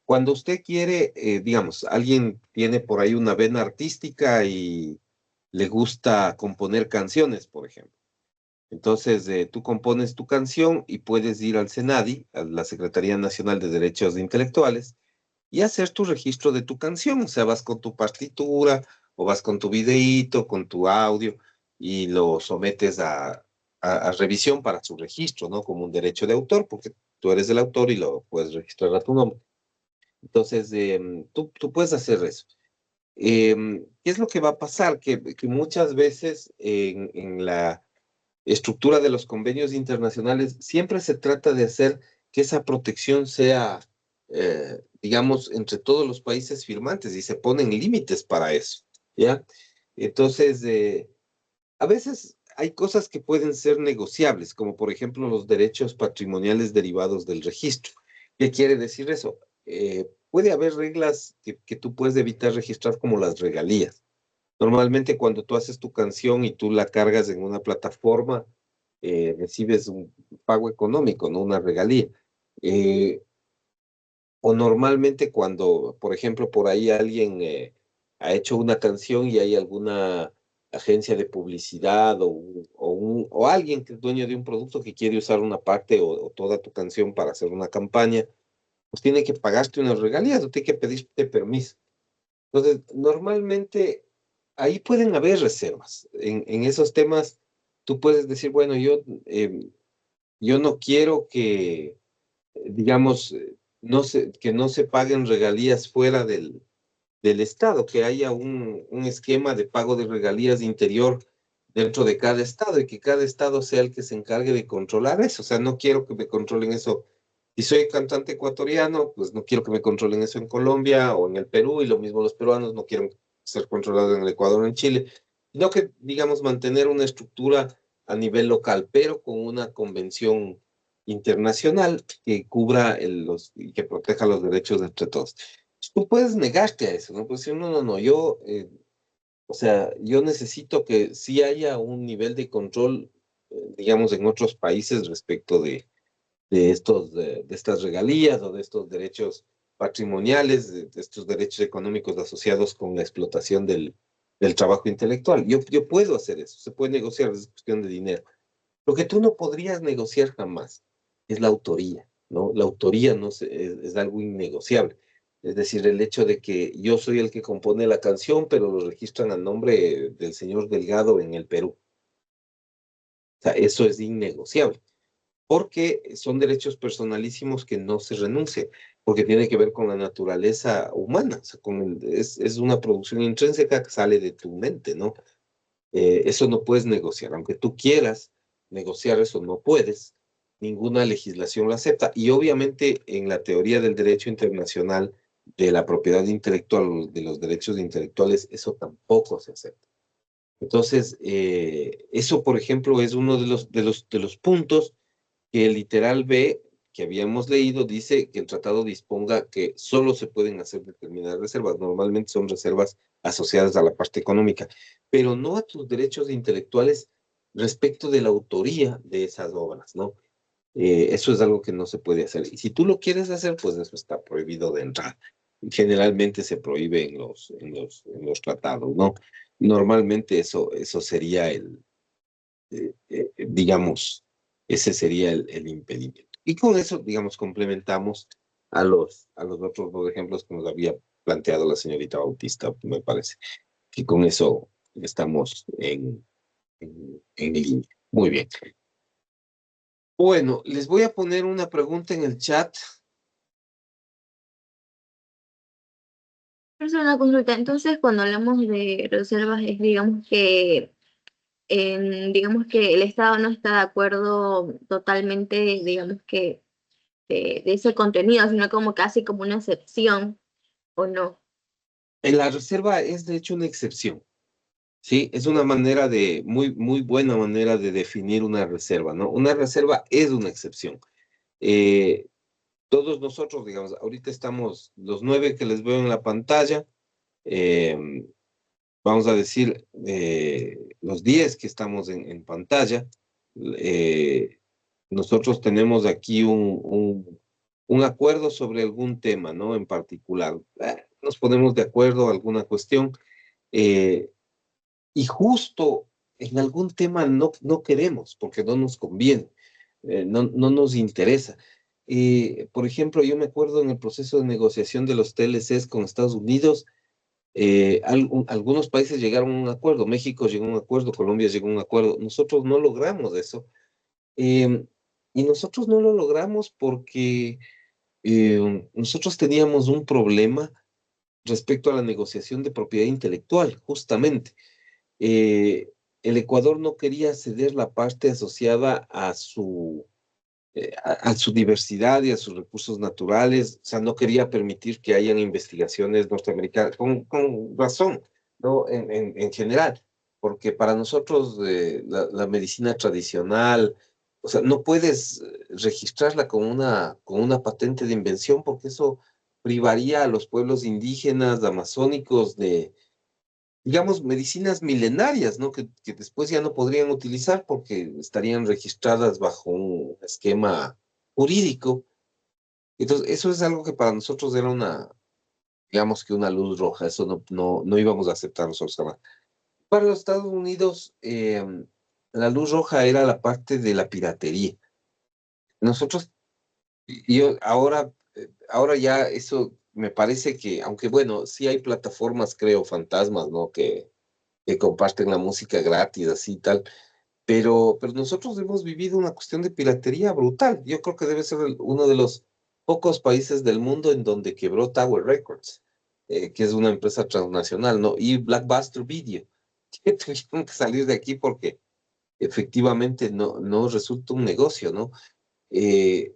S6: Cuando usted quiere, digamos, alguien tiene por ahí una vena artística y le gusta componer canciones, por ejemplo. Entonces, tú compones tu canción y puedes ir al SENADI, a la Secretaría Nacional de Derechos Intelectuales, y hacer tu registro de tu canción. O sea, vas con tu partitura o vas con tu videíto, con tu audio y lo sometes a revisión para su registro, ¿no? Como un derecho de autor, porque tú eres el autor y lo puedes registrar a tu nombre. Entonces, tú puedes hacer eso. ¿Qué es lo que va a pasar? Que muchas veces en la estructura de los convenios internacionales siempre se trata de hacer que esa protección sea, digamos, entre todos los países firmantes y se ponen límites para eso, ¿ya? Entonces, a veces hay cosas que pueden ser negociables, como por ejemplo los derechos patrimoniales derivados del registro. ¿Qué quiere decir eso? Puede haber reglas que tú puedes evitar registrar como las regalías. Normalmente cuando tú haces tu canción y tú la cargas en una plataforma, recibes un pago económico, no una regalía. Eh, o normalmente cuando, por ejemplo, por ahí alguien ha hecho una canción y hay alguna agencia de publicidad o alguien que es dueño de un producto que quiere usar una parte o toda tu canción para hacer una campaña, pues tiene que pagarte unas regalías o tiene que pedirte permiso. Entonces, normalmente ahí pueden haber reservas. En esos temas, tú puedes decir, bueno, yo no quiero que, digamos, que no se paguen regalías fuera del Estado, que haya un esquema de pago de regalías interior dentro de cada Estado y que cada Estado sea el que se encargue de controlar eso. O sea, no quiero que me controlen eso. Si soy cantante ecuatoriano, pues no quiero que me controlen eso en Colombia o en el Perú, y lo mismo los peruanos no quieren ser controlados en el Ecuador o en Chile, sino que, digamos, mantener una estructura a nivel local, pero con una convención internacional que cubra y que proteja los derechos de entre todos. Tú puedes negarte a eso, ¿no? Pues decir, no, o sea, yo necesito que sí haya un nivel de control, digamos, en otros países respecto de estas regalías o de estos derechos patrimoniales, de estos derechos económicos asociados con la explotación del trabajo intelectual. Yo puedo hacer eso, se puede negociar, es cuestión de dinero. Lo que tú no podrías negociar jamás es la autoría, ¿no? La autoría no es algo innegociable. Es decir, el hecho de que yo soy el que compone la canción, pero lo registran a nombre del señor Delgado en el Perú. O sea, eso es innegociable, porque son derechos personalísimos que no se renuncian, porque tiene que ver con la naturaleza humana, o sea, es una producción intrínseca que sale de tu mente, ¿no? Eso no puedes negociar, aunque tú quieras negociar eso, no puedes, ninguna legislación lo acepta, y obviamente en la teoría del derecho internacional de la propiedad intelectual, de los derechos intelectuales, eso tampoco se acepta. Entonces, eso, por ejemplo, es uno de los puntos que el literal B que habíamos leído dice que el tratado disponga que solo se pueden hacer determinadas reservas. Normalmente son reservas asociadas a la parte económica, pero no a tus derechos intelectuales respecto de la autoría de esas obras, ¿no? Eso es algo que no se puede hacer. Y si tú lo quieres hacer, pues eso está prohibido de entrada. Generalmente se prohíbe en los tratados, ¿no? Normalmente eso sería digamos, ese sería el impedimento. Y con eso, digamos, complementamos a los otros dos ejemplos que nos había planteado la señorita Bautista, me parece, que con eso estamos en línea. Muy bien. Bueno, les voy a poner una pregunta en el chat.
S3: Es una consulta. Entonces, cuando hablamos de reservas, es digamos que el Estado no está de acuerdo totalmente, digamos que de ese contenido, sino como casi como una excepción, ¿o no?
S6: La reserva es, de hecho, una excepción. Sí, es una manera muy buena manera de definir una reserva, ¿no? Una reserva es una excepción. Eh, Todos nosotros, digamos, ahorita estamos los 9 que les veo en la pantalla, eh, vamos a decir, los 10 que estamos en pantalla, eh, nosotros tenemos aquí un acuerdo sobre algún tema, ¿no? En particular. Nos ponemos de acuerdo en alguna cuestión, eh, y justo en algún tema no queremos, porque no nos conviene, no nos interesa. Por ejemplo, yo me acuerdo en el proceso de negociación de los TLCs con Estados Unidos, algunos países llegaron a un acuerdo, México llegó a un acuerdo, Colombia llegó a un acuerdo, nosotros no logramos eso, eh, y nosotros no lo logramos porque nosotros teníamos un problema respecto a la negociación de propiedad intelectual, justamente. Eh, el Ecuador no quería ceder la parte asociada a su diversidad y a sus recursos naturales, o sea, no quería permitir que hayan investigaciones norteamericanas, con razón, ¿no? En general, porque para nosotros la medicina tradicional, o sea, no puedes registrarla con una patente de invención porque eso privaría a los pueblos indígenas, amazónicos de, digamos, medicinas milenarias, ¿no? Que después ya no podrían utilizar porque estarían registradas bajo un esquema jurídico. Entonces, eso es algo que para nosotros era digamos que una luz roja, eso no íbamos a aceptar nosotros jamás. Para los Estados Unidos, la luz roja era la parte de la piratería. Nosotros, ahora ya eso me parece que, aunque bueno, sí hay plataformas, creo, fantasmas, ¿no? Que comparten la música gratis, así y tal. Pero nosotros hemos vivido una cuestión de piratería brutal. Yo creo que debe ser uno de los pocos países del mundo en donde quebró Tower Records, que es una empresa transnacional, ¿no? Y Blockbuster Video, que tuvieron que salir de aquí porque efectivamente no resulta un negocio, ¿no?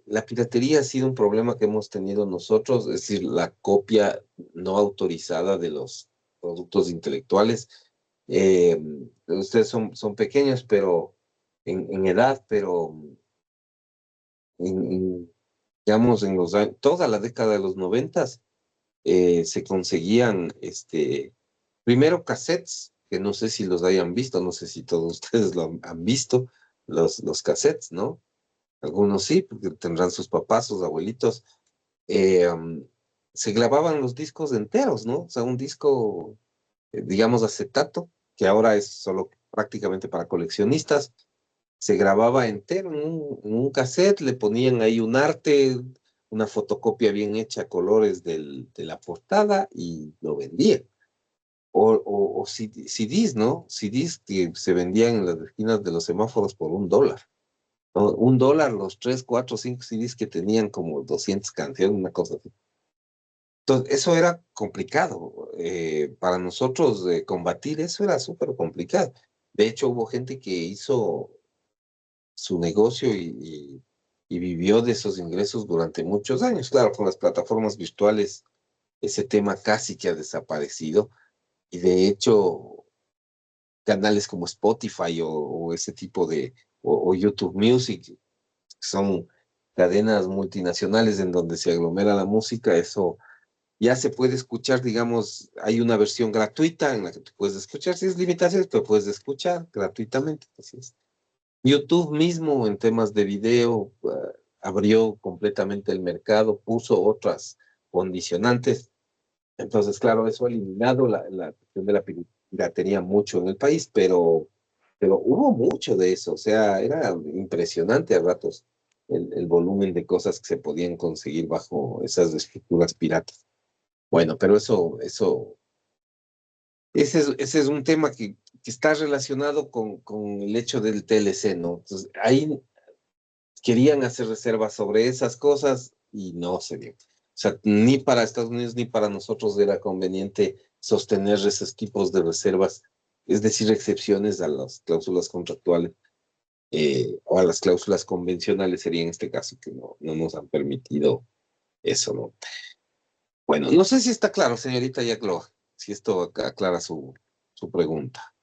S6: La piratería ha sido un problema que hemos tenido nosotros, es decir, la copia no autorizada de los productos intelectuales. Ustedes son pequeños, pero en edad, pero digamos, toda la década de los 90 se conseguían, primero cassettes, que no sé si los hayan visto, no sé si todos ustedes lo han visto, los cassettes, ¿no? Algunos sí, porque tendrán sus papás, sus abuelitos. Se grababan los discos enteros, ¿no? O sea, un disco, digamos, acetato, que ahora es solo prácticamente para coleccionistas, se grababa entero en un cassette, le ponían ahí un arte, una fotocopia bien hecha a colores de la portada y lo vendían. O CDs, ¿no? CDs que se vendían en las esquinas de los semáforos por $1. ¿No? $1, los 3, 4, 5 CDs que tenían como 200 canciones, una cosa así. Entonces, eso era complicado. Para nosotros combatir eso era súper complicado. De hecho, hubo gente que hizo su negocio y vivió de esos ingresos durante muchos años. Claro, con las plataformas virtuales ese tema casi que ha desaparecido y de hecho canales como Spotify o ese tipo o YouTube Music, son cadenas multinacionales en donde se aglomera la música, eso ya se puede escuchar, digamos, hay una versión gratuita en la que tú puedes escuchar, si es limitaciones, pero puedes escuchar gratuitamente. Así es. YouTube mismo en temas de video abrió completamente el mercado, puso otras condicionantes. Entonces, claro, eso ha eliminado la cuestión de la piratería mucho en el país, pero hubo mucho de eso, o sea, era impresionante a ratos el volumen de cosas que se podían conseguir bajo esas estructuras piratas. Bueno, pero ese es un tema que está relacionado con el hecho del TLC, ¿no? Entonces, ahí querían hacer reservas sobre esas cosas y no se dio. O sea, ni para Estados Unidos ni para nosotros era conveniente sostener esos tipos de reservas, es decir, excepciones a las cláusulas contractuales o a las cláusulas convencionales sería en este caso que no nos han permitido eso, ¿no? Bueno, no sé si está claro, señorita Yaglo, si esto aclara su pregunta.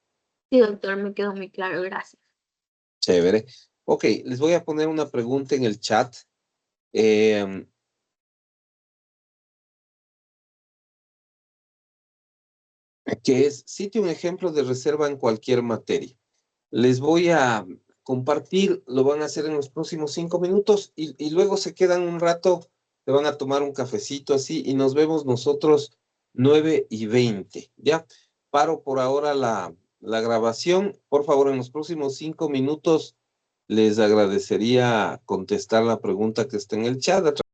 S3: Sí, doctor, me quedó muy claro, gracias.
S6: Chévere. Ok, les voy a poner una pregunta en el chat. Que es, cite un ejemplo de reserva en cualquier materia. Les voy a compartir, lo van a hacer en los próximos 5 minutos y luego se quedan un rato, se van a tomar un cafecito así y nos vemos nosotros 9:20. ¿Ya? Paro por ahora la grabación. Por favor, en los próximos 5 minutos les agradecería contestar la pregunta que está en el chat.